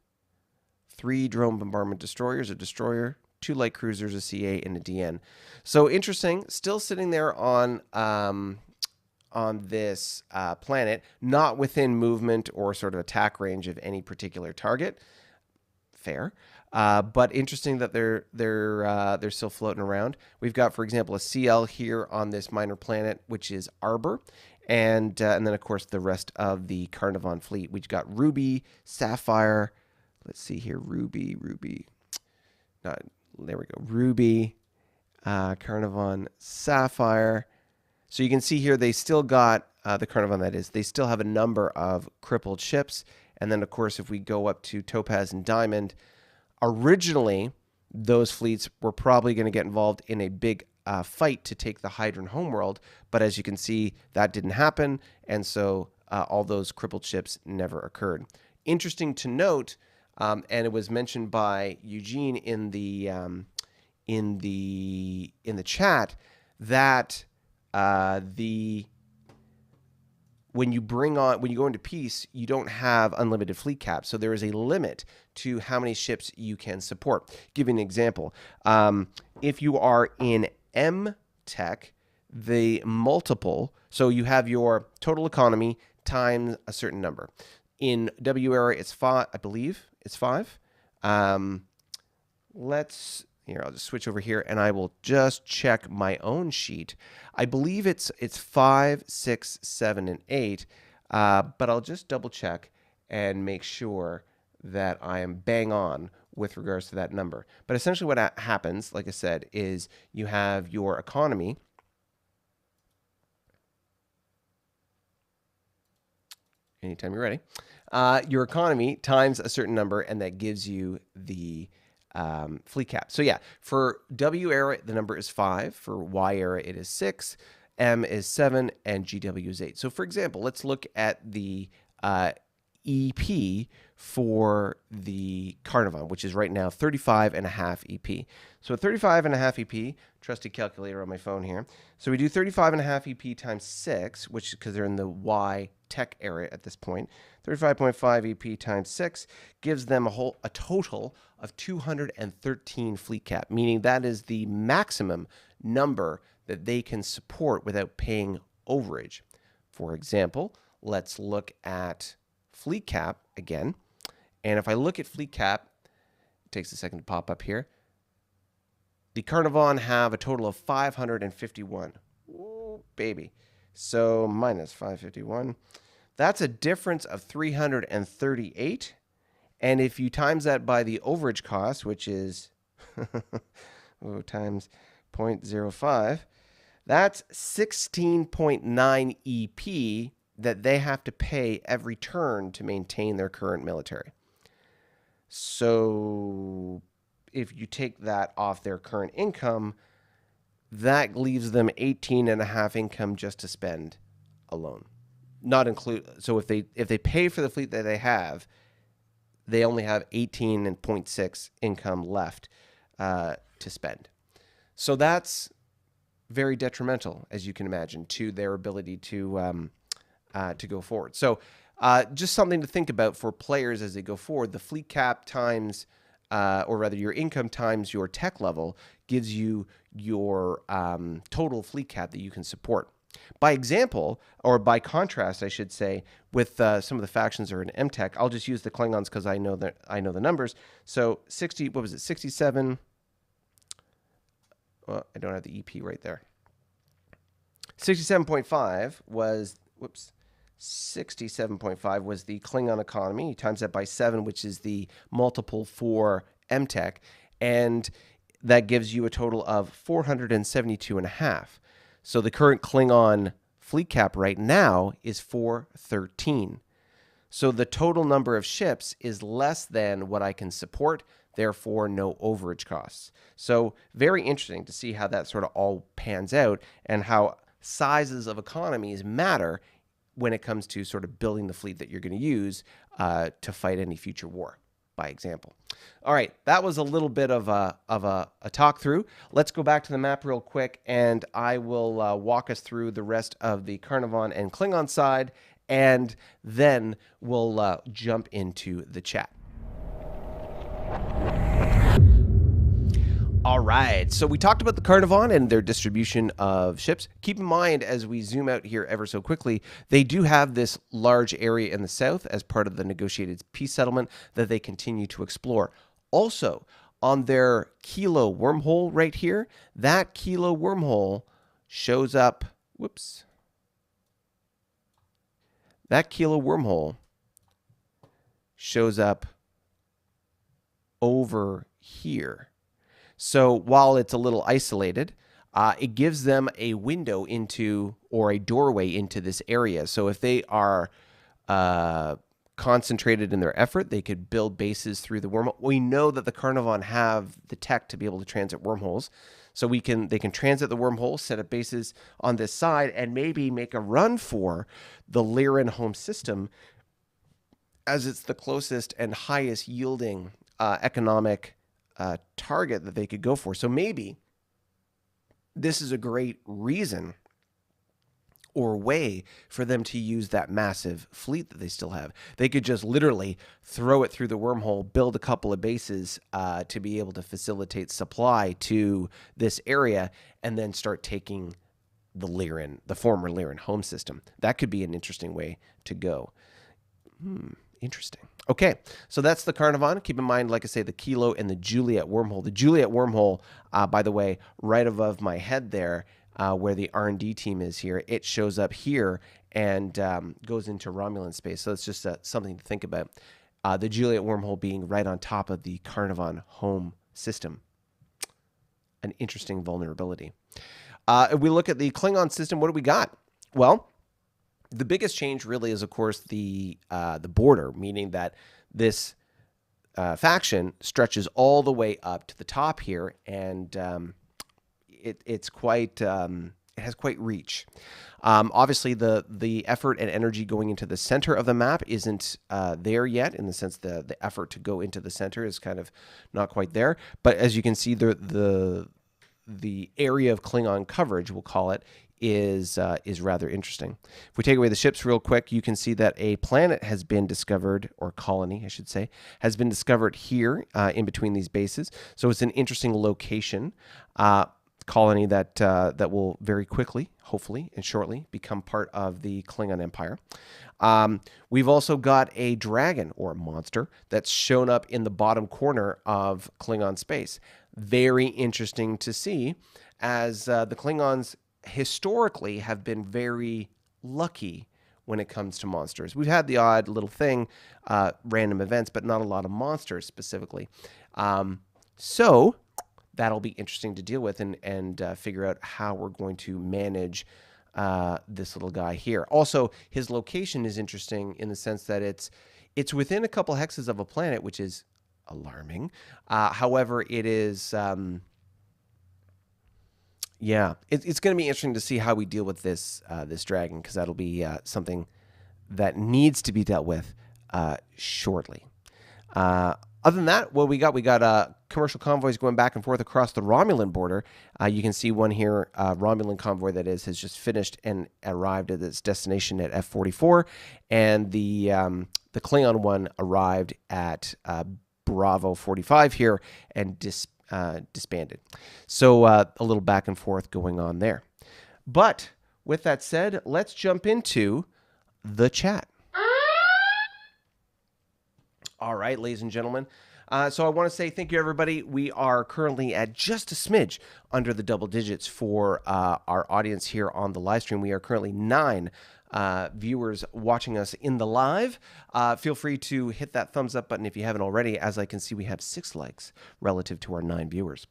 Speaker 1: 3 drone bombardment destroyers, a destroyer, 2 light cruisers, a CA, and a DN. So interesting. Still sitting there on this planet, not within movement or sort of attack range of any particular target. Fair, but interesting that they're still floating around. We've got, for example, a CL here on this minor planet, which is Arbor, and then of course the rest of the Carnivon fleet. We've got Ruby, Sapphire. Let's see here, Ruby. There we go, Ruby, Carnivon, Sapphire. So you can see here they still got, the Carnivon that is, they still have a number of crippled ships. And then, of course, if we go up to Topaz and Diamond, originally those fleets were probably going to get involved in a big fight to take the Hydran homeworld. But as you can see, that didn't happen. And so all those crippled ships never occurred. Interesting to note, and it was mentioned by Eugene in the chat, that when you go into peace, you don't have unlimited fleet caps. So there is a limit to how many ships you can support. Give you an example. If you are in M Tech, the multiple, so you have your total economy times a certain number. In W era, it's 5, I believe it's 5. Here, I'll just switch over here and I will just check my own sheet. I believe it's 5, 6, 7, and 8, but I'll just double check and make sure that I am bang on with regards to that number. But essentially what happens, like I said, is you have your economy. Anytime you're ready. Your economy times a certain number, and that gives you the fleet cap. So yeah, for W era, the number is 5. For Y era, it is 6. M is 7, and GW is 8. So for example, let's look at the EP for the Carnivon, which is right now 35.5 EP. So 35.5 EP, trusty calculator on my phone here. So we do 35.5 EP times 6, which because they're in the Y tech area at this point. 35.5 EP times 6 gives them a total of 213 fleet cap, meaning that is the maximum number that they can support without paying overage. For example, let's look at fleet cap again. And if I look at fleet cap, it takes a second to pop up here. The Carnivon have a total of 551. Ooh, baby. So minus 551. That's a difference of 338. And if you times that by the overage cost, which is times 0.05, that's 16.9 EP that they have to pay every turn to maintain their current military. So if you take that off their current income, that leaves them 18.5 income just to spend alone. Not include, so if they pay for the fleet that they have, they only have 18.6 income left to spend. So that's very detrimental, as you can imagine, to their ability to go forward. So just something to think about for players as they go forward. The fleet cap times, or rather your income times your tech level, gives you your total fleet cap that you can support. By example, or by contrast, I should say, with some of the factions that are in MTech, I'll just use the Klingons because I know the numbers. So 67. Well, I don't have the EP right there. 67.5 was, 67.5 was the Klingon economy. You times that by 7, which is the multiple for MTech, and that gives you a total of 472.5. So the current Klingon fleet cap right now is 413. So the total number of ships is less than what I can support, therefore no overage costs. So very interesting to see how that sort of all pans out and how sizes of economies matter when it comes to sort of building the fleet that you're going to use to fight any future war, by example. All right, that was a little bit of a talk through. Let's go back to the map real quick, and I will walk us through the rest of the Carnivon and Klingon side, and then we'll jump into the chat. All right, so we talked about the Carnivon and their distribution of ships. Keep in mind, as we zoom out here ever so quickly, they do have this large area in the south as part of the negotiated peace settlement that they continue to explore. Also, on their Kilo wormhole right here, that Kilo wormhole shows up, that Kilo wormhole shows up over here. So while it's a little isolated, it gives them a window into, or a doorway into this area. So if they are concentrated in their effort, they could build bases through the wormhole. We know that the Carnivon have the tech to be able to transit wormholes. So they can transit the wormhole, set up bases on this side, and maybe make a run for the Lyran home system, as it's the closest and highest yielding economic target that they could go for. So maybe this is a great reason or way for them to use that massive fleet that they still have. They could just literally throw it through the wormhole, build a couple of bases to be able to facilitate supply to this area, and then start taking the former Lyran home system. That could be an interesting way to go. Interesting. Okay, so that's the Carnivon. Keep in mind, like I say, the Kilo and the Juliet wormhole. The Juliet wormhole, by the way, right above my head there, where the R&D team is here, it shows up here and goes into Romulan space. So it's just something to think about. The Juliet wormhole being right on top of the Carnivon home system. An interesting vulnerability. If we look at the Klingon system, what do we got? Well, the biggest change really is, of course, the border, meaning that this faction stretches all the way up to the top here, and it's quite It has quite reach. Obviously, the effort and energy going into the center of the map isn't there yet, in the sense the effort to go into the center is kind of not quite there. But as you can see, the area of Klingon coverage, we'll call it, is rather interesting. If we take away the ships real quick, you can see that a planet has been discovered, or colony, I should say, has been discovered here in between these bases. So it's an interesting location. Colony that will very quickly, hopefully and shortly, become part of the Klingon Empire. We've also got a dragon, or a monster, that's shown up in the bottom corner of Klingon space. Very interesting to see, as the Klingons historically have been very lucky when it comes to monsters. We've had the odd little thing, random events, but not a lot of monsters specifically. So that'll be interesting to deal with and figure out how we're going to manage this little guy here. Also, his location is interesting in the sense that it's within a couple hexes of a planet, which is alarming. However, it is... yeah, it's going to be interesting to see how we deal with this dragon, because that'll be something that needs to be dealt with shortly. Other than that, what we got commercial convoys going back and forth across the Romulan border. You can see one here, Romulan convoy that has just finished and arrived at its destination at F44, and the Klingon one arrived at Bravo 45 here and disbanded. So a little back and forth going on there. But with that said, let's jump into the chat. All right, ladies and gentlemen. So I want to say thank you, everybody. We are currently at just a smidge under the double digits for our audience here on the live stream. We are currently 9 viewers watching us in the live. Feel free to hit that thumbs up button if you haven't already. As I can see, we have 6 likes relative to our 9 viewers.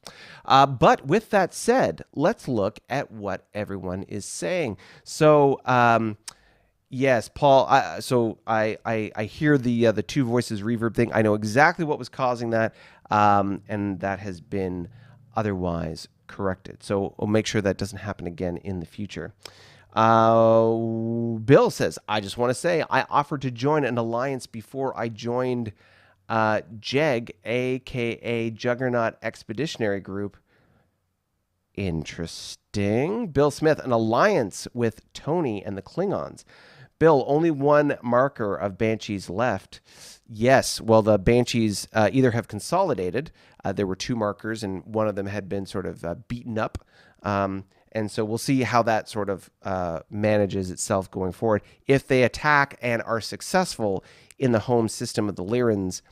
Speaker 1: But with that said, let's look at what everyone is saying. So, yes, Paul. I hear the two voices reverb thing. I know exactly what was causing that, and that has been otherwise corrected. So we'll make sure that doesn't happen again in the future. Bill says, I just want to say I offered to join an alliance before I joined JEG, aka Juggernaut Expeditionary Group. Interesting. Bill Smith, an alliance with Tony and the Klingons. Bill, only one marker of Banshees left. Yes, well, the Banshees either have consolidated. There were 2 markers, and one of them had been sort of beaten up. And so we'll see how that sort of manages itself going forward. If they attack and are successful in the home system of the Lyrans,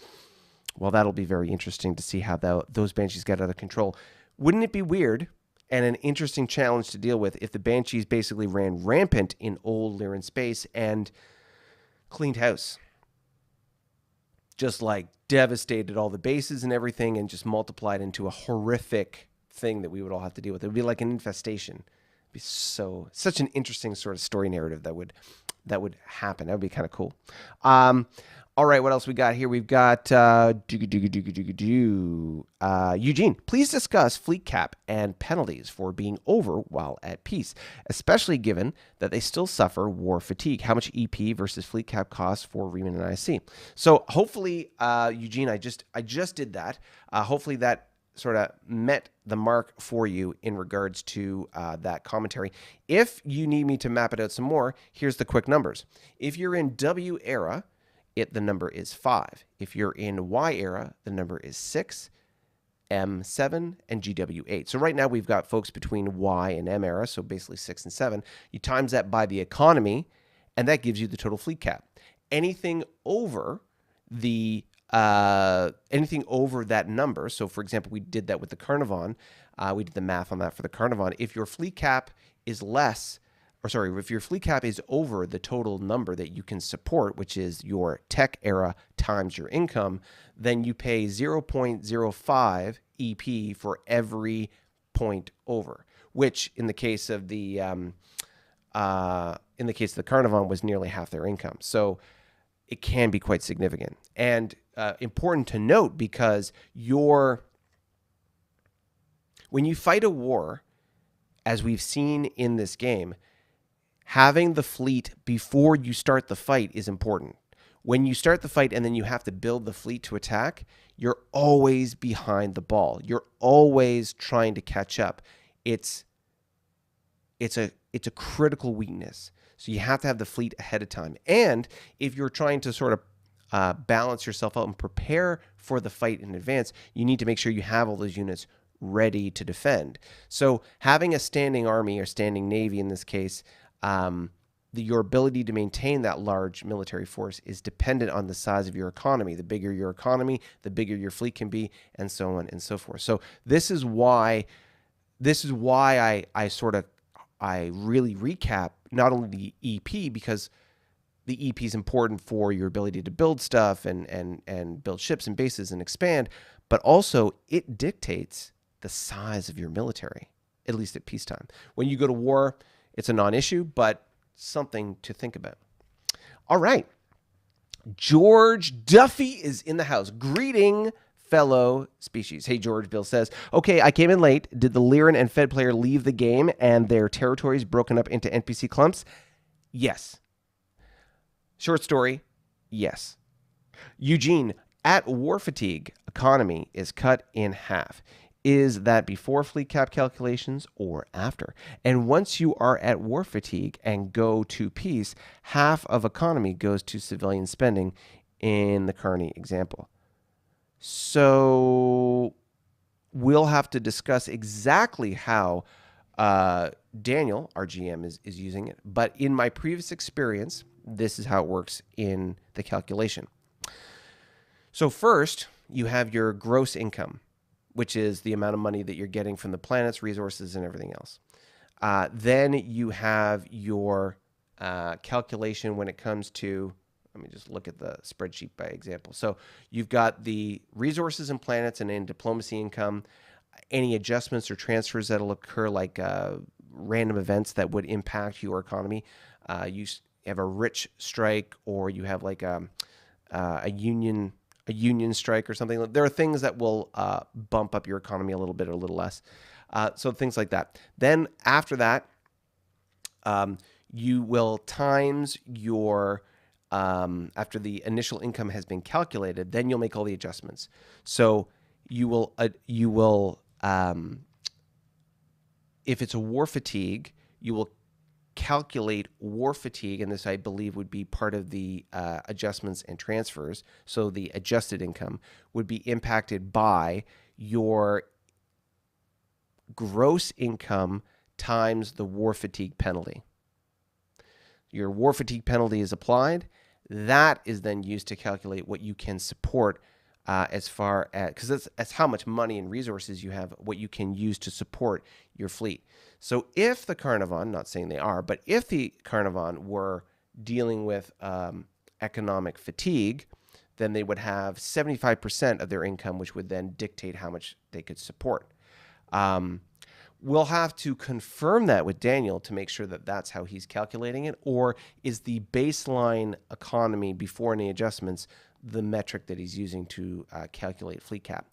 Speaker 1: well, that'll be very interesting to see how those Banshees get out of control. Wouldn't it be weird and an interesting challenge to deal with if the Banshees basically ran rampant in old Lyran space and cleaned house? Just like devastated all the bases and everything and just multiplied into a horrific thing that we would all have to deal with. It would be like an infestation. It'd be such an interesting sort of story narrative that would happen. That would be kind of cool. All right, what else we got here? We've got Eugene. Please discuss fleet cap and penalties for being over while at peace, especially given that they still suffer war fatigue. How much EP versus fleet cap costs for Riemann and IC? So hopefully, Eugene, I just did that. Hopefully that sort of met the mark for you in regards to that commentary. If you need me to map it out some more, here's the quick numbers. If you're in W era, the number is 5. If you're in Y era, the number is 6, M7, and GW8. So right now we've got folks between Y and M era, so basically 6 and 7. You times that by the economy, and that gives you the total fleet cap. Anything over anything over that number, so for example, we did that with the Carnarvon. We did the math on that for the Carnarvon. If your fleet cap is if your fleet cap is over the total number that you can support, which is your tech era times your income, then you pay 0.05 EP for every point over, which in the case of the Carnarvon was nearly half their income. So it can be quite significant and important to note, because when you fight a war, as we've seen in this game, having the fleet before you start the fight is important. When you start the fight and then you have to build the fleet to attack, you're always behind the ball. You're always trying to catch up. It's a critical weakness. So you have to have the fleet ahead of time. And if you're trying to sort of balance yourself out and prepare for the fight in advance, you need to make sure you have all those units ready to defend. So having a standing army or standing navy in this case, your ability to maintain that large military force is dependent on the size of your economy. The bigger your economy, the bigger your fleet can be, and so on and so forth. So this is why I really recap not only the EP, because the EP is important for your ability to build stuff and build ships and bases and expand, but also it dictates the size of your military, at least at peacetime. When you go to war, it's a non-issue, but something to think about. All right. George Duffy is in the house. Greeting, fellow species. Hey, George, Bill says, okay, I came in late. Did the Lyran and Fed player leave the game and their territories broken up into NPC clumps? Yes. Short story, yes. Eugene, at war fatigue, economy is cut in half. Is that before fleet cap calculations or after? And once you are at war fatigue and go to peace, half of economy goes to civilian spending in the Carney example. So we'll have to discuss exactly how Daniel, our GM, is using it. But in my previous experience, this is how it works in the calculation. So first, you have your gross income, which is the amount of money that you're getting from the planets, resources, and everything else. Then you have your calculation when it comes to, let me just look at the spreadsheet by example. So you've got the resources and planets and in diplomacy income, any adjustments or transfers that'll occur, like random events that would impact your economy. You have a rich strike, or you have like a union strike or something. There are things that will bump up your economy a little bit or a little less. So things like that. Then after that, you will times your, after the initial income has been calculated, then you'll make all the adjustments. So you will, if it's a war fatigue, you will calculate war fatigue, and this I believe would be part of the adjustments and transfers. So the adjusted income would be impacted by your gross income times the war fatigue penalty. Your war fatigue penalty is applied. That is then used to calculate what you can support as far as, because that's how much money and resources you have, what you can use to support your fleet. So if the Carnivon, not saying they are, but if the Carnivon were dealing with economic fatigue, then they would have 75% of their income, which would then dictate how much they could support. We'll have to confirm that with Daniel to make sure that that's how he's calculating it, or is the baseline economy before any adjustments the metric that he's using to calculate fleet cap.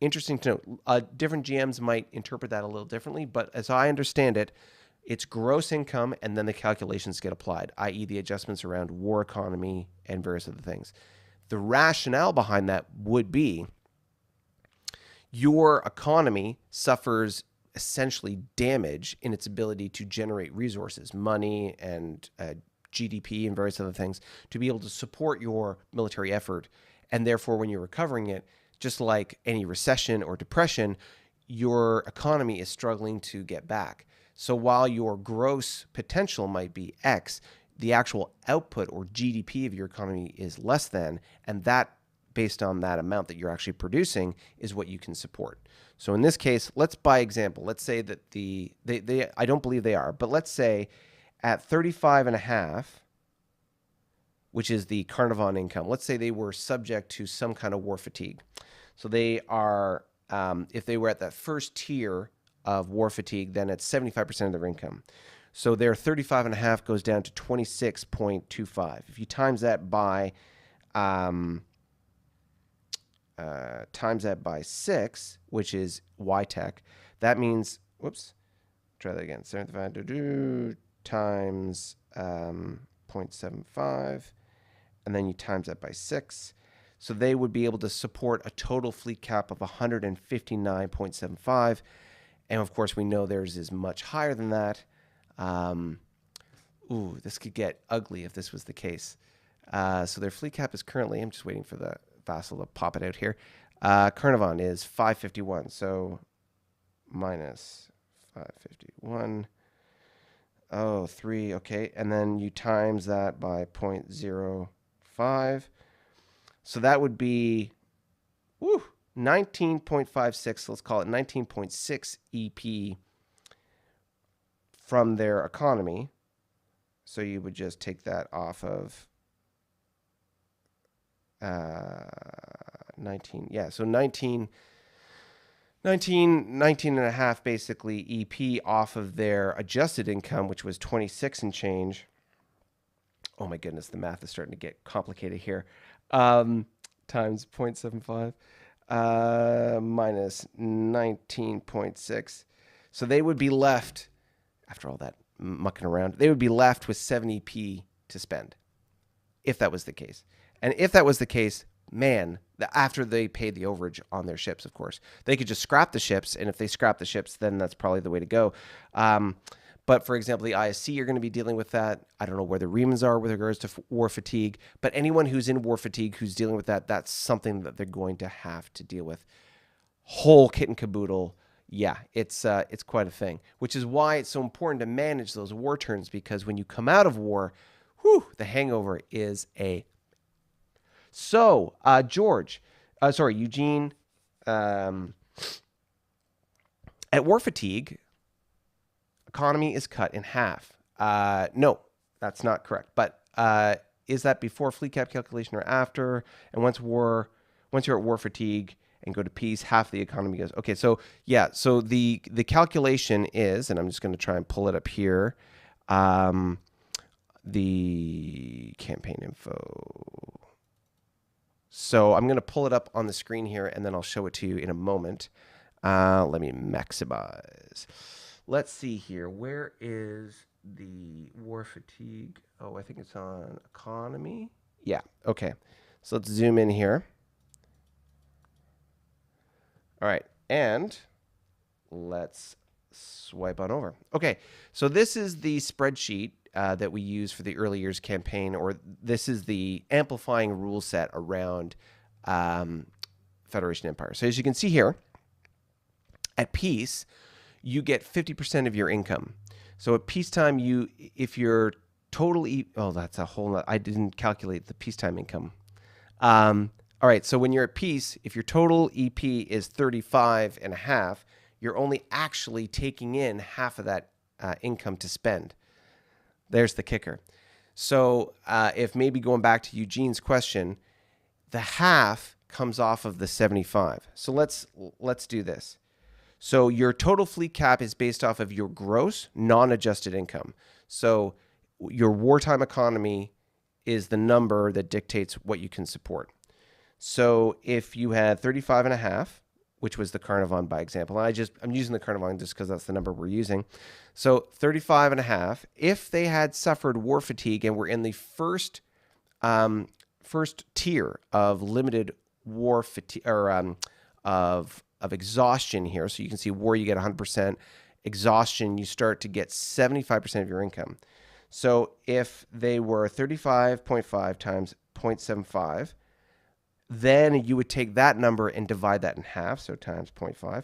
Speaker 1: Interesting to note, different GMs might interpret that a little differently, but as I understand it, it's gross income and then the calculations get applied, i.e. the adjustments around war economy and various other things. The rationale behind that would be your economy suffers essentially damage in its ability to generate resources, money and GDP and various other things, to be able to support your military effort. And therefore, when you're recovering it, just like any recession or depression, your economy is struggling to get back. So while your gross potential might be X, the actual output or GDP of your economy is less than, and that, based on that amount that you're actually producing, is what you can support. So in this case, let's, by example, let's say that they I don't believe they are, but let's say at 35.5, which is the Carnivon income, let's say they were subject to some kind of war fatigue. So they are, if they were at that first tier of war fatigue, then it's 75% of their income. So their 35.5 goes down to 26.25. If you times that by 6, which is YTech, that means whoops, try that again. 75 times 0.75, and then you times that by 6. So they would be able to support a total fleet cap of 159.75. And of course, we know theirs is much higher than that. Ooh, this could get ugly if this was the case. So their fleet cap is currently, I'm just waiting for the Vassal to pop it out here. Carnarvon is 551. So minus 551. Oh, 3. Okay. And then you times that by 0.05. So that would be 19.56. Let's call it 19.6 EP from their economy. So you would just take that off of 19. Yeah, so 19 and a half basically EP off of their adjusted income, which was 26 and change. Oh my goodness, the math is starting to get complicated here. Times 0.75 minus 19.6. So they would be left, after all that mucking around, they would be left with 70p to spend, if that was the case. And if that was the case, man, after they paid the overage on their ships, of course, they could just scrap the ships. And if they scrap the ships, then that's probably the way to go. But for example, the ISC are going to be dealing with that. I don't know where the Remans are with regards to war fatigue, but anyone who's in war fatigue, who's dealing with that, that's something that they're going to have to deal with. Whole kit and caboodle. Yeah, it's quite a thing, which is why it's so important to manage those war turns, because when you come out of war, the hangover is a... So, Eugene, at war fatigue, economy is cut in half. No, that's not correct. But is that before fleet cap calculation or after? And once you're at war fatigue and go to peace, half the economy goes. Okay, so yeah, so the calculation is, and I'm just going to try and pull it up here, the campaign info. So I'm going to pull it up on the screen here, and then I'll show it to you in a moment. Let me maximize. Let's see here. Where is the war fatigue? Oh, I think it's on economy. Yeah, okay. So let's zoom in here. All right, and let's swipe on over. Okay, so this is the spreadsheet that we use for the early years campaign, or this is the amplifying rule set around Federation Empire. So as you can see here, at peace, you get 50% of your income. So at peacetime, if you're totally, that's a whole lot. I didn't calculate the peacetime income. All right, so when you're at peace, if your total EP is 35 and a half, you're only actually taking in half of that income to spend. There's the kicker. So if maybe going back to Eugene's question, the half comes off of the 75. So let's do this. So your total fleet cap is based off of your gross non-adjusted income. So your wartime economy is the number that dictates what you can support. So if you had 35 and a half, which was the Carnarvon by example, I'm using the Carnarvon just because that's the number we're using. So 35 and a half, if they had suffered war fatigue and were in the first tier of limited war fatigue, or of exhaustion here. So you can see war, you get 100%. Exhaustion, you start to get 75% of your income. So if they were 35.5 times 0.75, then you would take that number and divide that in half, so times 0.5.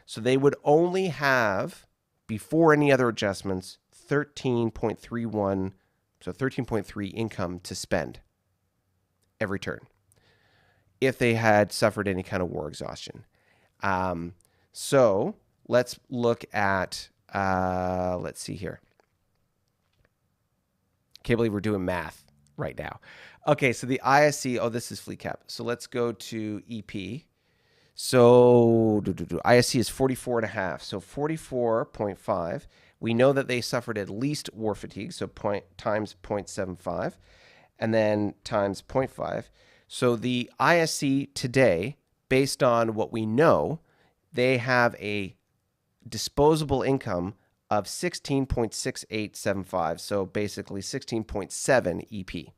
Speaker 1: So they would only have, before any other adjustments, 13.31, so 13.3 income to spend every turn if they had suffered any kind of war exhaustion. So let's look at, let's see here. Can't believe we're doing math right now. Okay, so the ISC, this is fleet cap. So let's go to EP. So ISC is 44 and a half. So 44.5. We know that they suffered at least war fatigue. So times 0.75 and then times 0.5. So the ISC today, based on what we know, they have a disposable income of 16.6875, so basically 16.7 EP.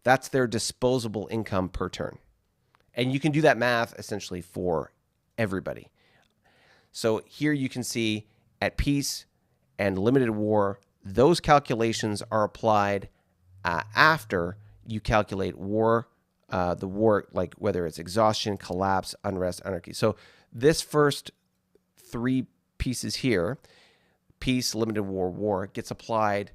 Speaker 1: That's their disposable income per turn. And you can do that math essentially for everybody. So here you can see at peace and limited war, those calculations are applied after you calculate war, the war, like whether it's exhaustion, collapse, unrest, anarchy. So this first three pieces here, peace, limited war, war, gets applied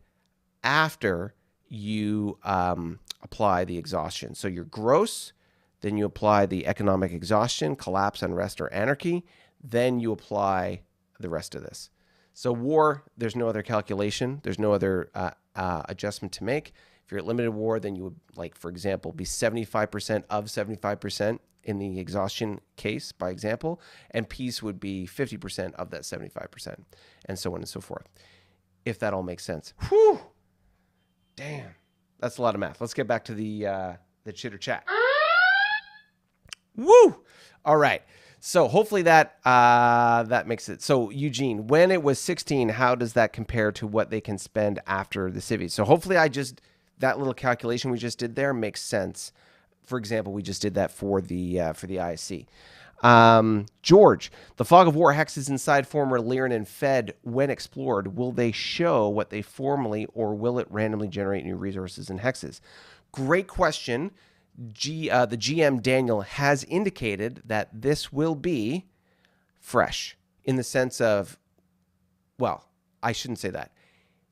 Speaker 1: after you apply the exhaustion. So your gross, then you apply the economic exhaustion, collapse, unrest, or anarchy. Then you apply the rest of this. So war, there's no other calculation. There's no other adjustment to make. If you're at limited war, then you would, like, for example, be 75% of 75% in the exhaustion case, by example, and peace would be 50% of that 75%, and so on and so forth. If that all makes sense. Whew! Damn. That's a lot of math. Let's get back to the chitter chat. Woo! All right. So hopefully that makes it. So Eugene, when it was 16, how does that compare to what they can spend after the civvies? So hopefully that little calculation we just did there makes sense. For example, we just did that for the ISC. George, the fog of war hexes inside former Lyran and Fed, when explored, will they show what they formerly, or will it randomly generate new resources and hexes? Great question. The GM Daniel has indicated that this will be fresh in the sense of, well, I shouldn't say that.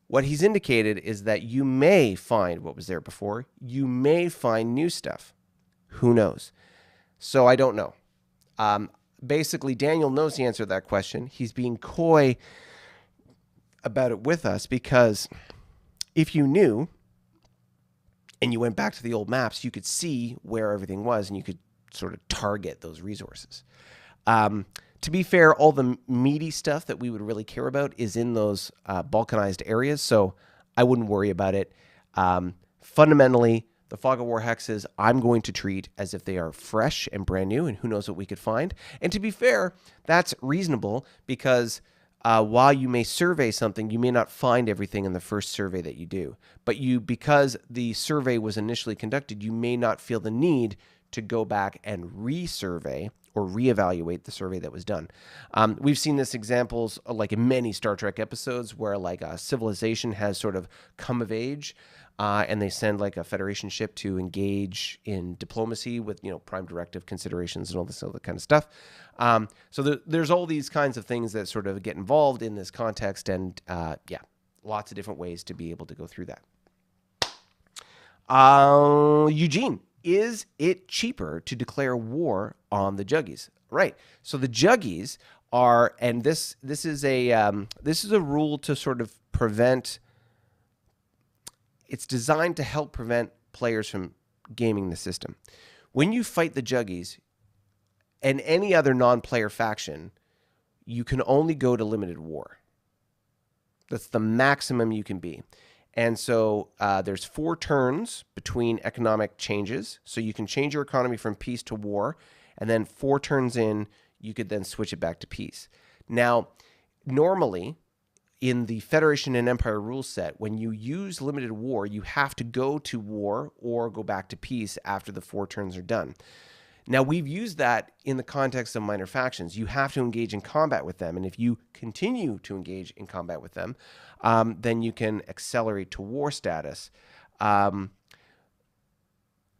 Speaker 1: What he's indicated is that you may find what was there before. You may find new stuff. Who knows? So I don't know. Basically, Daniel knows the answer to that question. He's being coy about it with us because if you knew and you went back to the old maps, you could see where everything was and you could sort of target those resources. To be fair, all the meaty stuff that we would really care about is in those balkanized areas, so I wouldn't worry about it. Fundamentally, the Fog of War hexes, I'm going to treat as if they are fresh and brand new, and who knows what we could find. And to be fair, that's reasonable because while you may survey something, you may not find everything in the first survey that you do. But because the survey was initially conducted, you may not feel the need to go back and resurvey or reevaluate the survey that was done. We've seen this examples like in many Star Trek episodes where like a civilization has sort of come of age and they send like a Federation ship to engage in diplomacy with, prime directive considerations and all this other kind of stuff. So there's all these kinds of things that sort of get involved in this context, and lots of different ways to be able to go through that. Eugene, is it cheaper to declare war on the Juggies? Right. So the Juggies are, and this is a rule to sort of prevent. It's designed to help prevent players from gaming the system. When you fight the Juggies and any other non-player faction, you can only go to limited war. That's the maximum you can be. And so there's 4 turns between economic changes. So you can change your economy from peace to war. And then 4 turns in, you could then switch it back to peace. Now, normally, in the Federation and Empire rule set, when you use limited war, you have to go to war or go back to peace after the 4 turns are done. Now, we've used that in the context of minor factions. You have to engage in combat with them. And if you continue to engage in combat with them, then you can accelerate to war status.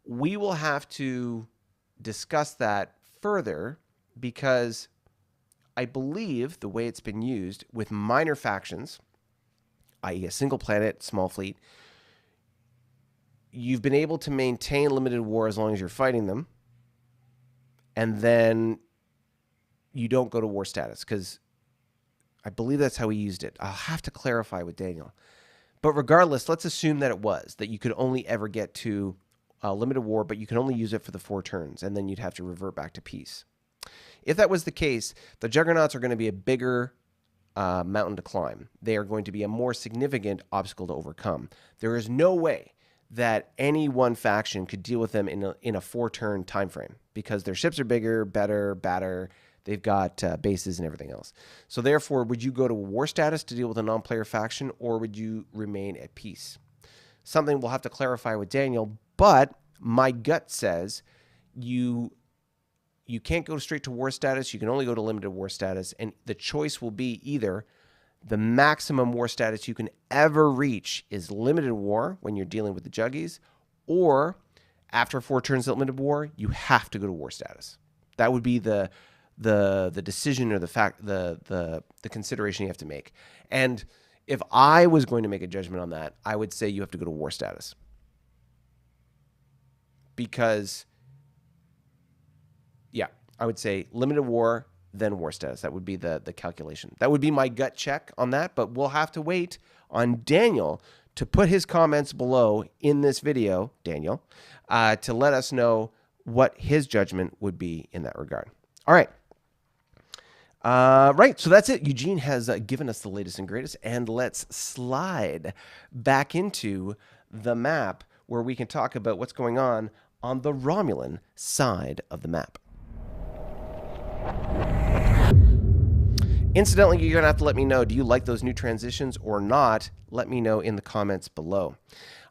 Speaker 1: We will have to discuss that further because I believe the way it's been used with minor factions, i.e. a single planet, small fleet, you've been able to maintain limited war as long as you're fighting them. And then you don't go to war status because I believe that's how he used it. I'll have to clarify with Daniel. But regardless, let's assume that it was, that you could only ever get to limited war, but you can only use it for the 4 turns, and then you'd have to revert back to peace. If that was the case, the Juggernauts are going to be a bigger mountain to climb. They are going to be a more significant obstacle to overcome. There is no way that any one faction could deal with them in a 4-turn time frame because their ships are bigger, better, badder. They've got bases and everything else. So therefore, would you go to war status to deal with a non-player faction, or would you remain at peace? Something we'll have to clarify with Daniel, but my gut says you can't go straight to war status. You can only go to limited war status, and the choice will be either the maximum war status you can ever reach is limited war when you're dealing with the juggies, or after 4 turns at limited war, you have to go to war status. That would be the decision or the consideration you have to make. And if I was going to make a judgment on that, I would say you have to go to war status. Because, yeah, I would say limited war, then war status. That would be the calculation. That would be my gut check on that, but we'll have to wait on Daniel to put his comments below in this video, Daniel, to let us know what his judgment would be in that regard. All right. Right, so that's it. Eugene has given us the latest and greatest, and let's slide back into the map where we can talk about what's going on the Romulan side of the map. Incidentally, you're going to have to let me know, do you like those new transitions or not? Let me know in the comments below.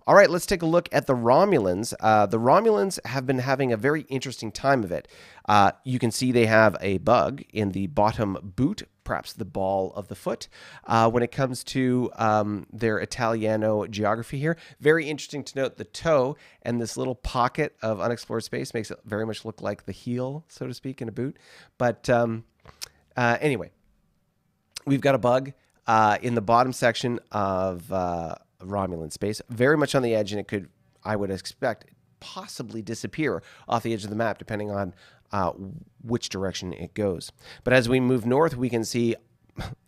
Speaker 1: All right, let's take a look at the Romulans. The Romulans have been having a very interesting time of it. You can see they have a bug in the bottom boot, perhaps the ball of the foot, when it comes to their Italiano geography here. Very interesting to note the toe and this little pocket of unexplored space makes it very much look like the heel, so to speak, in a boot. But anyway, we've got a bug in the bottom section of Romulan space, very much on the edge, and it could, I would expect, possibly disappear off the edge of the map, depending on which direction it goes. But as we move north, we can see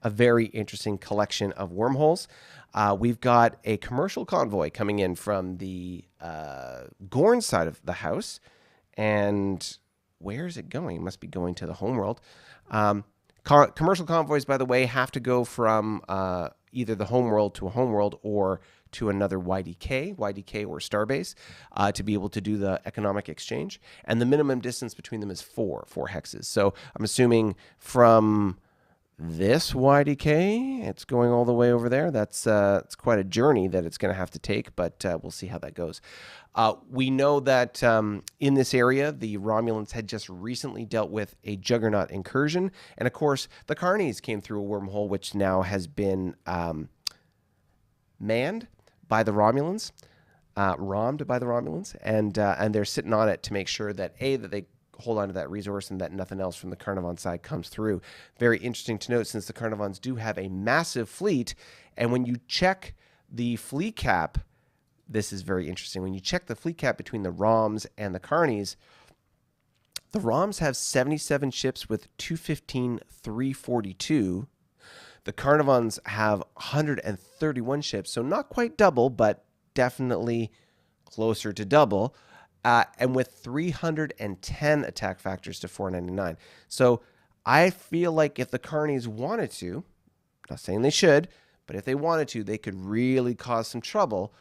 Speaker 1: a very interesting collection of wormholes. We've got a commercial convoy coming in from the Gorn side of the house, and where is it going? It must be going to the homeworld. Commercial convoys, by the way, have to go from either the homeworld to a homeworld or to another YDK or starbase to be able to do the economic exchange. And the minimum distance between them is 4 hexes. So I'm assuming from this YDK, it's going all the way over there. That's it's quite a journey that it's going to have to take, but we'll see how that goes. We know that in this area, the Romulans had just recently dealt with a Juggernaut incursion. And of course, the Carnies came through a wormhole, which now has been manned by the Romulans, ROMmed by the Romulans. And they're sitting on it to make sure that, that they hold on to that resource and that nothing else from the Carnarvon side comes through. Very interesting to note, since the Carnarvons do have a massive fleet. And when you check the fleet cap, this is very interesting. When you check the fleet cap between the ROMs and the Carnies, the ROMs have 77 ships with 215, 342. The Carnarvons have 131 ships, so not quite double, but definitely closer to double, and with 310 attack factors to 499. So I feel like if the Carnies wanted to, not saying they should, but if they wanted to, they could really cause some trouble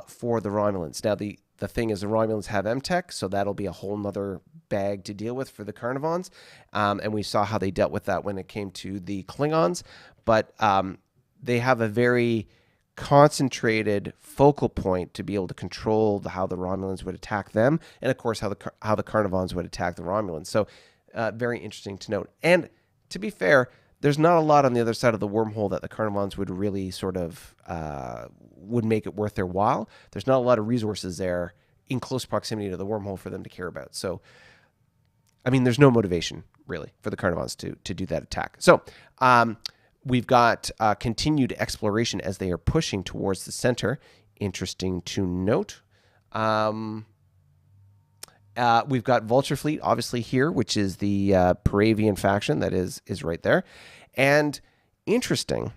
Speaker 1: for the Romulans. Now, the thing is, the Romulans have MTech, so that'll be a whole nother bag to deal with for the Carnarvons. And we saw how they dealt with that when it came to the Klingons. But they have a very concentrated focal point to be able to control how the Romulans would attack them, and of course how the Carnarvons would attack the Romulans. So very interesting to note. And to be fair, there's not a lot on the other side of the wormhole that the Carnarvons would really sort of would make it worth their while. There's not a lot of resources there in close proximity to the wormhole for them to care about. So, I mean, there's no motivation really for the Carnarvons to do that attack. So, we've got continued exploration as they are pushing towards the center. Interesting to note. We've got Vulture Fleet, obviously, here, which is the Paravian faction that is right there. And interesting,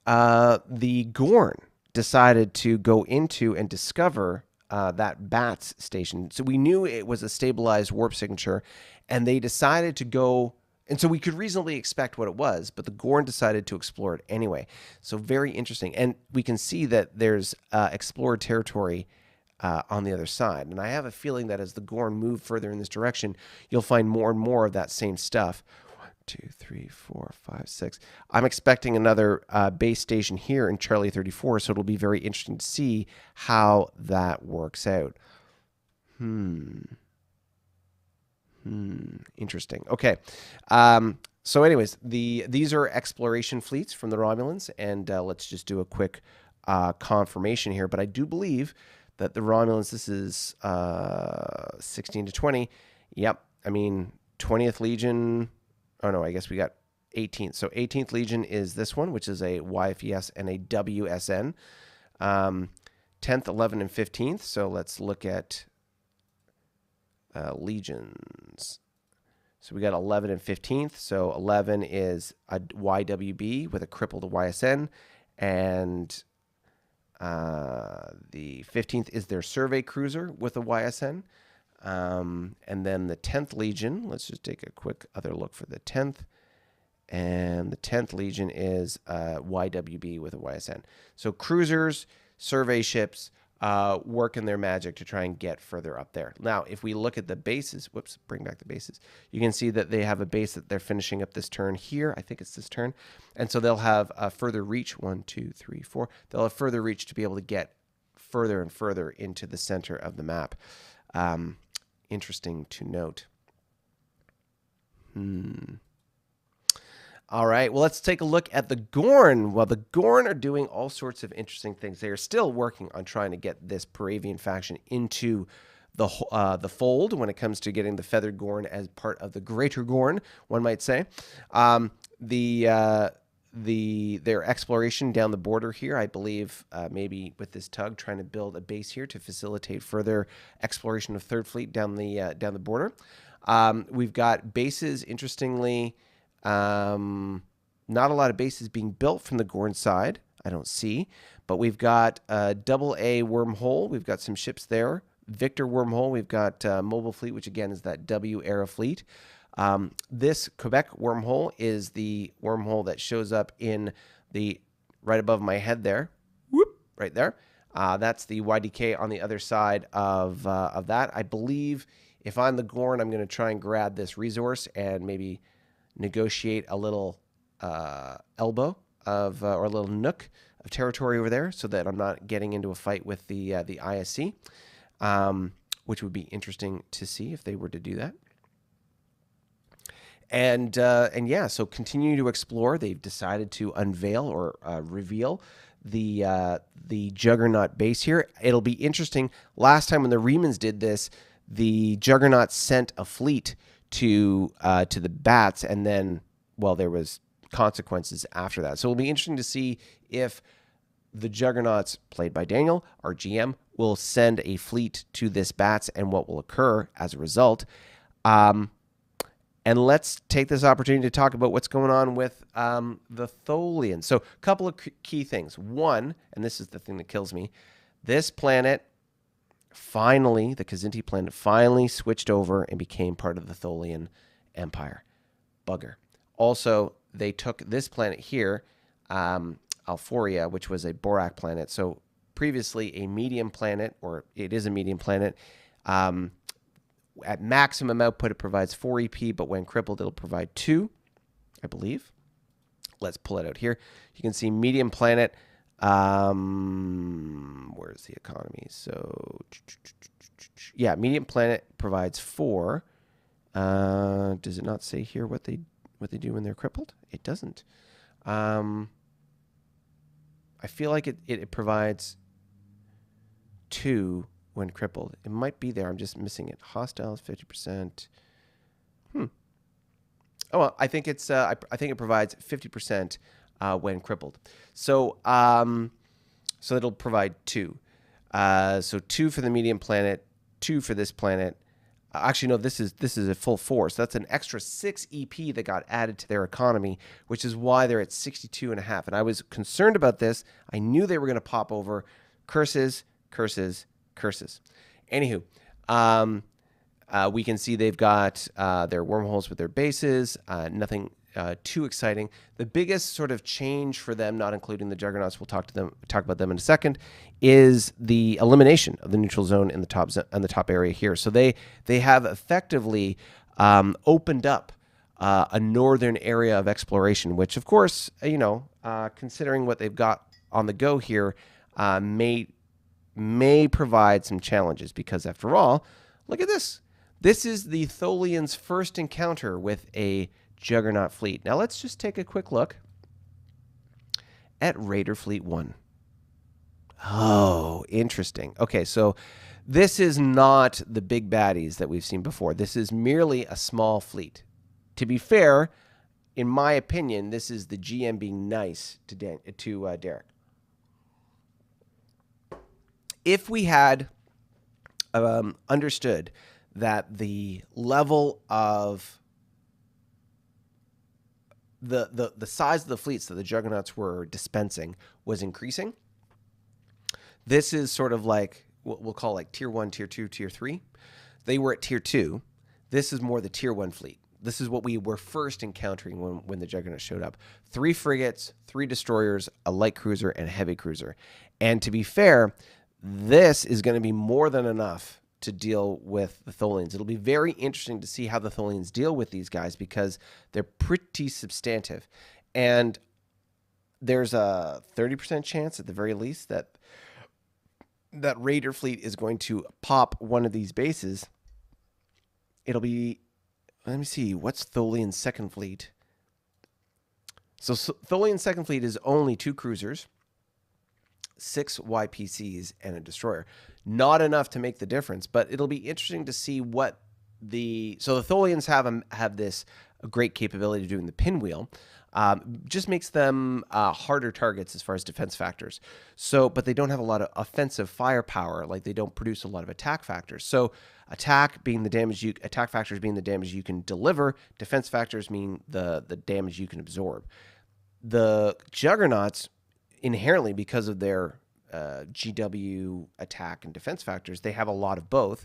Speaker 1: the Gorn decided to go into and discover that BATS station. So we knew it was a stabilized warp signature, and they decided to go. And so we could reasonably expect what it was, but the Gorn decided to explore it anyway. So very interesting. And we can see that there's explored territory on the other side. And I have a feeling that as the Gorn move further in this direction, you'll find more and more of that same stuff. 1, 2, 3, 4, 5, 6. I'm expecting another base station here in Charlie 34, so it'll be very interesting to see how that works out. Interesting. Okay. So anyways, these are exploration fleets from the Romulans, and let's just do a quick confirmation here. But I do believe that the Romulans, this is 16 to 20. Yep. I mean, 20th Legion. Oh, no, I guess we got 18th. So 18th Legion is this one, which is a YFES and a WSN. 10th, 11th, and 15th. So let's look at legions. So we got 11 and 15th. So 11 is a YWB with a crippled YSN, and the 15th is their survey cruiser with a YSN. And then the 10th Legion, let's just take a quick other look for the 10th. And the 10th Legion is YWB with a YSN. So cruisers, survey ships, working their magic to try and get further up there. Now, if we look at the bases, whoops, bring back the bases, you can see that they have a base that they're finishing up this turn here. I think it's this turn. And so they'll have a further reach, 1, 2, 3, 4. They'll have further reach to be able to get further and further into the center of the map. Interesting to note. All right, well, let's take a look at the Gorn. Well, the Gorn are doing all sorts of interesting things. They are still working on trying to get this Paravian faction into the fold when it comes to getting the Feathered Gorn as part of the Greater Gorn, one might say. Their exploration down the border here, I believe, maybe with this tug, trying to build a base here to facilitate further exploration of Third Fleet down the border. We've got bases, interestingly. Not a lot of bases being built from the Gorn side, I don't see, but we've got AA Wormhole. We've got some ships there. Victor Wormhole. We've got Mobile Fleet, which again is that W era fleet. This Quebec Wormhole is the wormhole that shows up in the right above my head there. Whoop, right there. That's the YDK on the other side of that. I believe if I'm the Gorn, I'm going to try and grab this resource and maybe negotiate a little elbow of or a little nook of territory over there, so that I'm not getting into a fight with the ISC, which would be interesting to see if they were to do that. And yeah, so continue to explore. They've decided to unveil or reveal the Juggernaut base here. It'll be interesting. Last time when the Remans did this, the Juggernaut sent a fleet to the Bats, and then, well, there was consequences after that. So it'll be interesting to see if the Juggernauts, played by Daniel, our GM, will send a fleet to this Bats and what will occur as a result. And let's take this opportunity to talk about what's going on with the Tholians. So a couple of key things. One, and this is the thing that kills me, this planet finally, the Kzinti planet finally switched over and became part of the Tholian Empire. Bugger. Also, they took this planet here, Alphoria, which was a Borak planet. So previously a medium planet, or it is a medium planet. At maximum output, it provides 4 EP, but when crippled, it'll provide 2, I believe. Let's pull it out here. You can see medium planet. Where's the economy? So, yeah, medium planet provides 4. Does it not say here what they do when they're crippled? It doesn't. I feel like it provides 2 when crippled. It might be there. I'm just missing it. Hostiles 50%. Oh well, I think it's. I think it provides 50%. When crippled. So so it'll provide 2. So 2 for the medium planet, 2 for this planet. Actually, no, this is a full 4. So that's an extra 6 EP that got added to their economy, which is why they're at 62.5. And I was concerned about this. I knew they were going to pop over. Curses, curses, curses. Anywho, we can see they've got their wormholes with their bases. Nothing too exciting. The biggest sort of change for them, not including the Juggernauts, we'll talk about them in a second, is the elimination of the neutral zone in the top area here. So they have effectively opened up a northern area of exploration, which of course, considering what they've got on the go here, may provide some challenges, because after all, look at this. This is the Tholians' first encounter with a Juggernaut fleet. Now let's just take a quick look at Raider Fleet 1. Oh, interesting. Okay, so this is not the big baddies that we've seen before. This is merely a small fleet. To be fair, in my opinion, this is the GM being nice to Derek. If we had understood that the level of the size of the fleets that the Juggernauts were dispensing was increasing, this is sort of like what we'll call like tier 1, tier 2, tier 3. They were at tier 2. This is more the tier 1 fleet. This is what we were first encountering when the Juggernauts showed up. 3 frigates, 3 destroyers, a light cruiser, and a heavy cruiser. And to be fair, this is going to be more than enough to deal with the Tholians. It'll be very interesting to see how the Tholians deal with these guys, because they're pretty substantive. And there's a 30% chance at the very least that Raider fleet is going to pop one of these bases. It'll be, let me see, what's Tholian's second fleet? So Tholian's second fleet is only 2 cruisers, 6 YPCs, and a destroyer. Not enough to make the difference, but it'll be interesting to see what so the Tholians have this great capability of doing the pinwheel. Just makes them harder targets as far as defense factors. So, but they don't have a lot of offensive firepower. Like, they don't produce a lot of attack factors. So attack factors being the damage you can deliver. Defense factors mean the damage you can absorb. The Juggernauts, inherently, because of their GW attack and defense factors, they have a lot of both.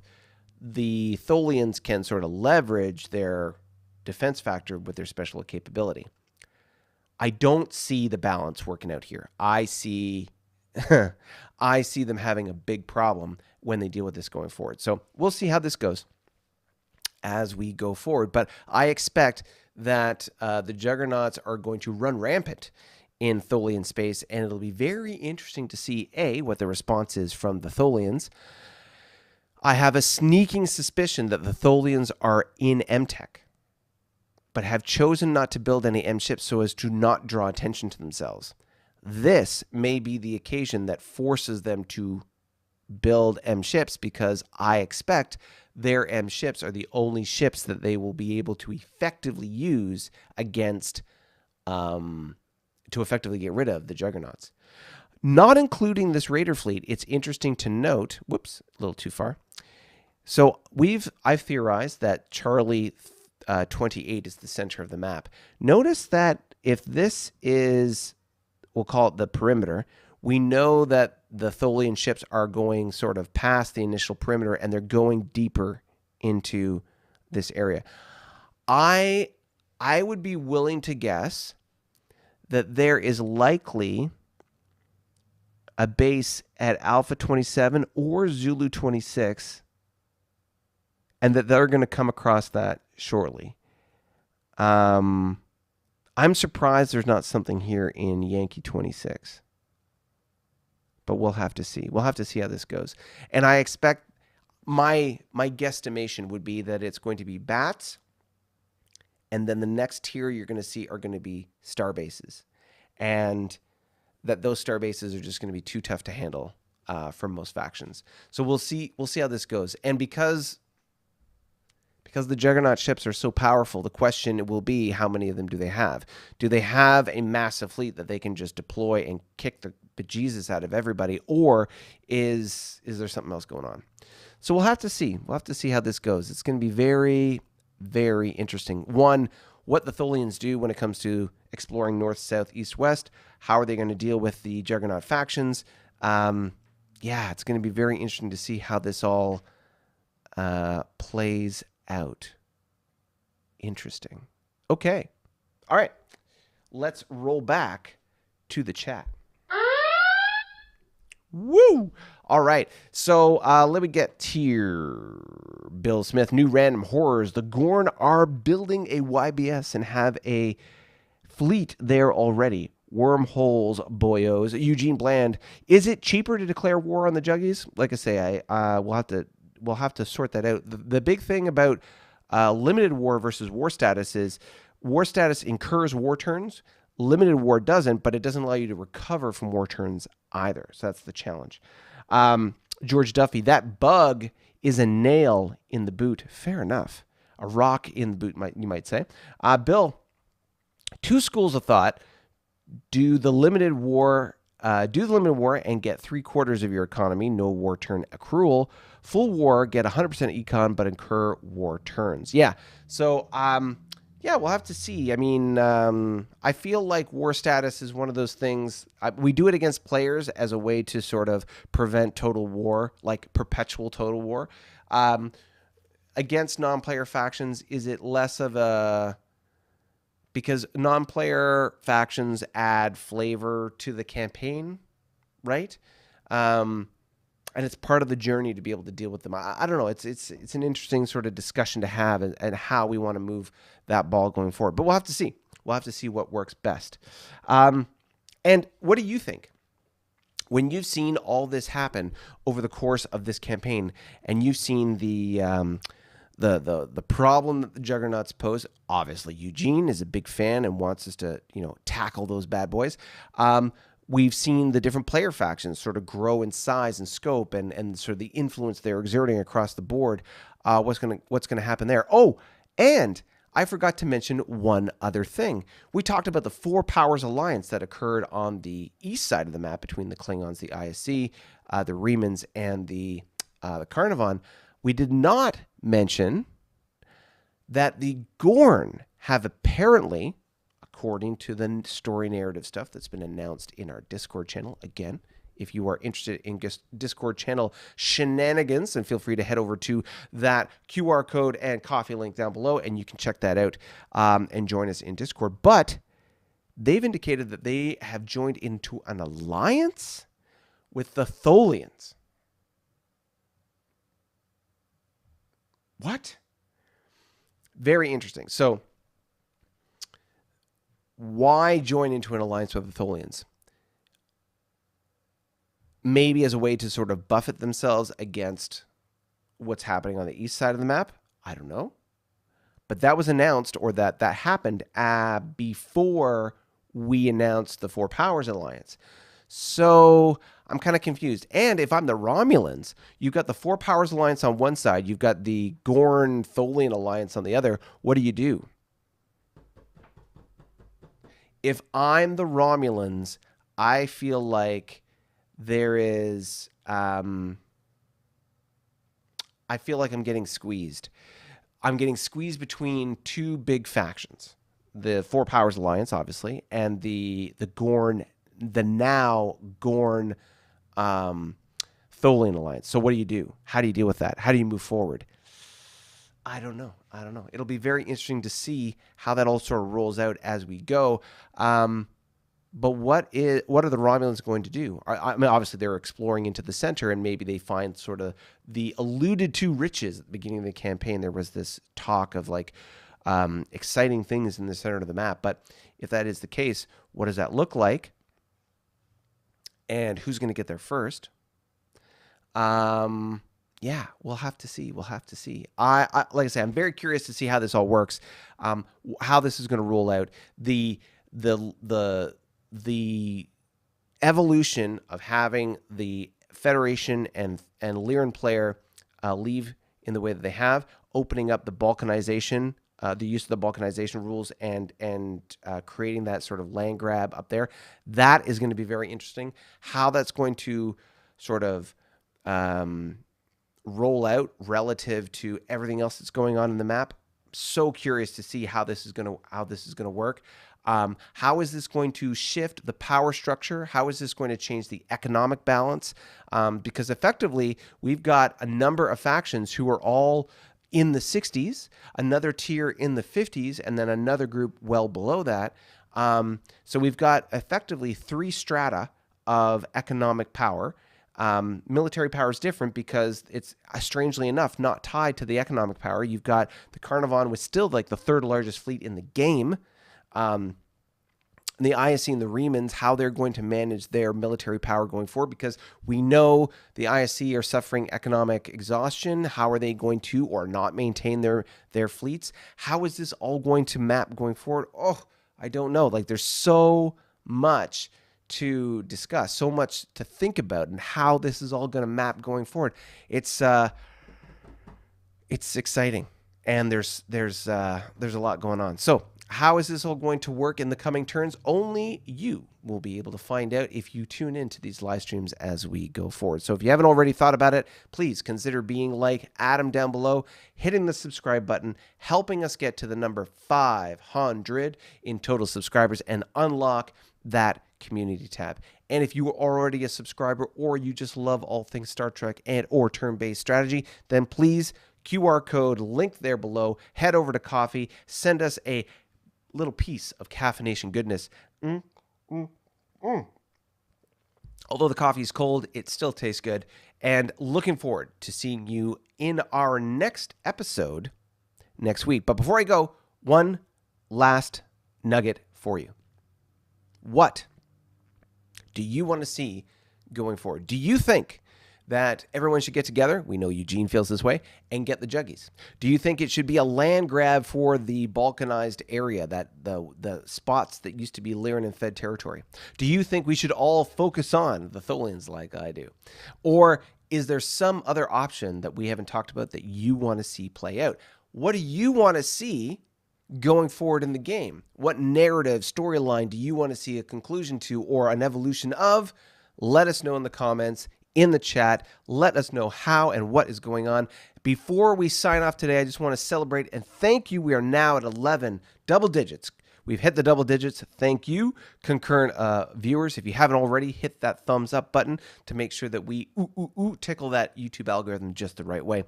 Speaker 1: The Tholians can sort of leverage their defense factor with their special capability. I don't see the balance working out here. I see them having a big problem when they deal with this going forward. So we'll see how this goes as we go forward. But I expect that the Juggernauts are going to run rampant in Tholian space, and it'll be very interesting to see, A, what the response is from the Tholians. I have a sneaking suspicion that the Tholians are in M-Tech, but have chosen not to build any M ships so as to not draw attention to themselves. This may be the occasion that forces them to build M ships, because I expect their M ships are the only ships that they will be able to effectively use against, to effectively get rid of the Juggernauts. Not including this Raider fleet, it's interesting to note, whoops, a little too far. So I've theorized that Charlie 28 is the center of the map. Notice that if this is, we'll call it the perimeter, we know that the Tholian ships are going sort of past the initial perimeter, and they're going deeper into this area. I would be willing to guess that there is likely a base at Alpha 27 or Zulu 26, and that they're going to come across that shortly. I'm surprised there's not something here in Yankee 26. But we'll have to see. We'll have to see how this goes. And I expect, my guesstimation would be that it's going to be bats, and then the next tier you're going to see are going to be star bases. And that those star bases are just going to be too tough to handle for most factions. So we'll see how this goes. And because the Juggernaut ships are so powerful, the question will be, how many of them do they have? Do they have a massive fleet that they can just deploy and kick the bejesus out of everybody? Or is there something else going on? So we'll have to see. We'll have to see how this goes. It's going to be very, very interesting. One, what the Tholians do when it comes to exploring north, south, east, west. How are they going to deal with the Juggernaut factions? It's going to be very interesting to see how this all plays out. Interesting. Okay. All right, let's roll back to the chat. Woo! All right, so let me get here. Bill Smith, new random horrors. The Gorn are building a YBS and have a fleet there already. Wormholes, boyos. Eugene Bland, is it cheaper to declare war on the Juggies? Like I say, we'll have to sort that out. The big thing about limited war versus war status is war status incurs war turns. Limited war doesn't, but it doesn't allow you to recover from war turns either. So that's the challenge. George Duffy, that bug is a nail in the boot. Fair enough. A rock in the boot, you might say. Bill, two schools of thought. Do the limited war and get 3/4 of your economy, no war turn accrual. Full war, get 100% econ, but incur war turns. Yeah. So, yeah, we'll have to see. I mean, I feel like war status is one of those things. We do it against players as a way to sort of prevent total war, like perpetual total war. Against non-player factions, is it less of a... Because non-player factions add flavor to the campaign, right? And it's part of the journey to be able to deal with them. I don't know. It's an interesting sort of discussion to have and how we want to move that ball going forward. But we'll have to see. We'll have to see what works best. And what do you think? When you've seen all this happen over the course of this campaign, and you've seen the problem that the Juggernauts pose, obviously Eugene is a big fan and wants us to, tackle those bad boys. We've seen the different player factions sort of grow in size and scope and sort of the influence they're exerting across the board. What's gonna happen there? Oh, and I forgot to mention one other thing. We talked about the Four Powers Alliance that occurred on the east side of the map between the Klingons, the ISC, the Remans, and the Carnivon. We did not mention that the Gorn have apparently, according to the story narrative stuff that's been announced in our Discord channel, again, if you are interested in Discord channel shenanigans, then feel free to head over to that QR code and coffee link down below, and you can check that out and join us in Discord. But they've indicated that they have joined into an alliance with the Tholians. What? Very interesting. So, why join into an alliance with the Tholians? Maybe as a way to sort of buffet themselves against what's happening on the east side of the map. I don't know. But that was announced, or that happened before we announced the Four Powers Alliance. So I'm kind of confused. And if I'm the Romulans, you've got the Four Powers Alliance on one side, you've got the Gorn Tholian Alliance on the other. What do? If I'm the Romulans, I feel like there is... I feel like I'm getting squeezed. I'm getting squeezed between two big factions. The Four Powers Alliance, obviously, and the Gorn... the now Gorn Tholian Alliance. So what do? How do you deal with that? How do you move forward? I don't know. It'll be very interesting to see how that all sort of rolls out as we go. But what are the Romulans going to do? I mean, obviously they're exploring into the center, and maybe they find sort of the alluded to riches at the beginning of the campaign. There was this talk of like exciting things in the center of the map. But if that is the case, what does that look like? And who's going to get there first? Yeah, we'll have to see. I like I say, I'm very curious to see how this all works, how this is going to roll out. The evolution of having the Federation and Lyran player leave in the way that they have, opening up the balkanization, the use of the balkanization rules, and creating that sort of land grab up there. That is going to be very interesting. How that's going to sort of roll out relative to everything else that's going on in the map. So curious to see how this is going to work. How is this going to shift the power structure? How is this going to change the economic balance? Because effectively, we've got a number of factions who are all in the 60s, another tier in the 50s, and then another group well below that. So we've got effectively 3 strata of economic power. Military power is different because it's, strangely enough, not tied to the economic power. You've got the Carnarvon with still like the 3rd largest fleet in the game. The ISC and the Remans, how they're going to manage their military power going forward, because we know the ISC are suffering economic exhaustion. How are they going to or not maintain their fleets? How is this all going to map going forward? Oh, I don't know. Like, there's so much to discuss, so much to think about, and how this is all going to map going forward. It's exciting, and there's a lot going on. So how is this all going to work in the coming turns? Only you will be able to find out if you tune into these live streams as we go forward. So if you haven't already thought about it, please consider being like Adam down below, hitting the subscribe button, helping us get to the number 500 in total subscribers and unlock that community tab. And if you are already a subscriber, or you just love all things Star Trek and or turn-based strategy, then please, QR code link there below, head over to Coffee, send us a little piece of caffeination goodness. Although the coffee is cold, it still tastes good. And looking forward to seeing you in our next episode next week. But before I go, one last nugget for you. What do you want to see going forward? Do you think that everyone should get together? We know Eugene feels this way, and get the juggies. Do you think it should be a land grab for the Balkanized area, that the spots that used to be Lyran and Fed territory? Do you think we should all focus on the Tholians like I do? Or is there some other option that we haven't talked about that you want to see play out? What do you want to see going forward in the game? What narrative, storyline do you want to see a conclusion to, or an evolution of? Let us know in the comments, in the chat. Let us know how and what is going on. Before we sign off today, I just want to celebrate and thank you. We are now at 11 double digits. We've hit the double digits. Thank you, concurrent viewers. If you haven't already, hit that thumbs up button to make sure that we tickle that YouTube algorithm just the right way.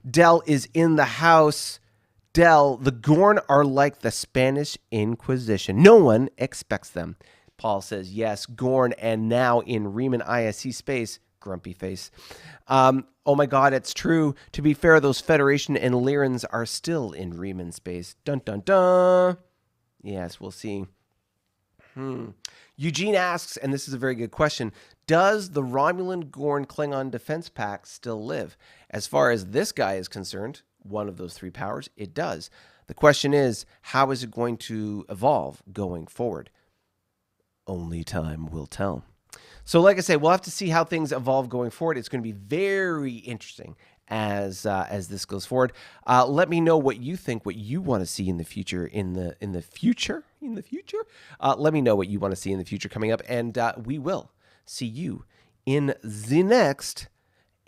Speaker 1: Dell is in the house. Dell, the Gorn are like the Spanish Inquisition. No one expects them. Paul says, yes, Gorn, and now in Reman ISC space, grumpy face. Oh my God, it's true. To be fair, those Federation and Lyrans are still in Reman space. Dun, dun, dun. Yes, we'll see. Eugene asks, and this is a very good question, does the Romulan Gorn Klingon Defense Pact still live? As far as this guy is concerned, one of those 3 powers, it does. The question is, how is it going to evolve going forward? Only time will tell. So like I say, we'll have to see how things evolve going forward. It's going to be very interesting as this goes forward. Let me know what you think, what you want to see in the future, in the future. Let me know what you want to see in the future coming up, and we will see you in the next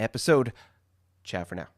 Speaker 1: episode. Ciao for now.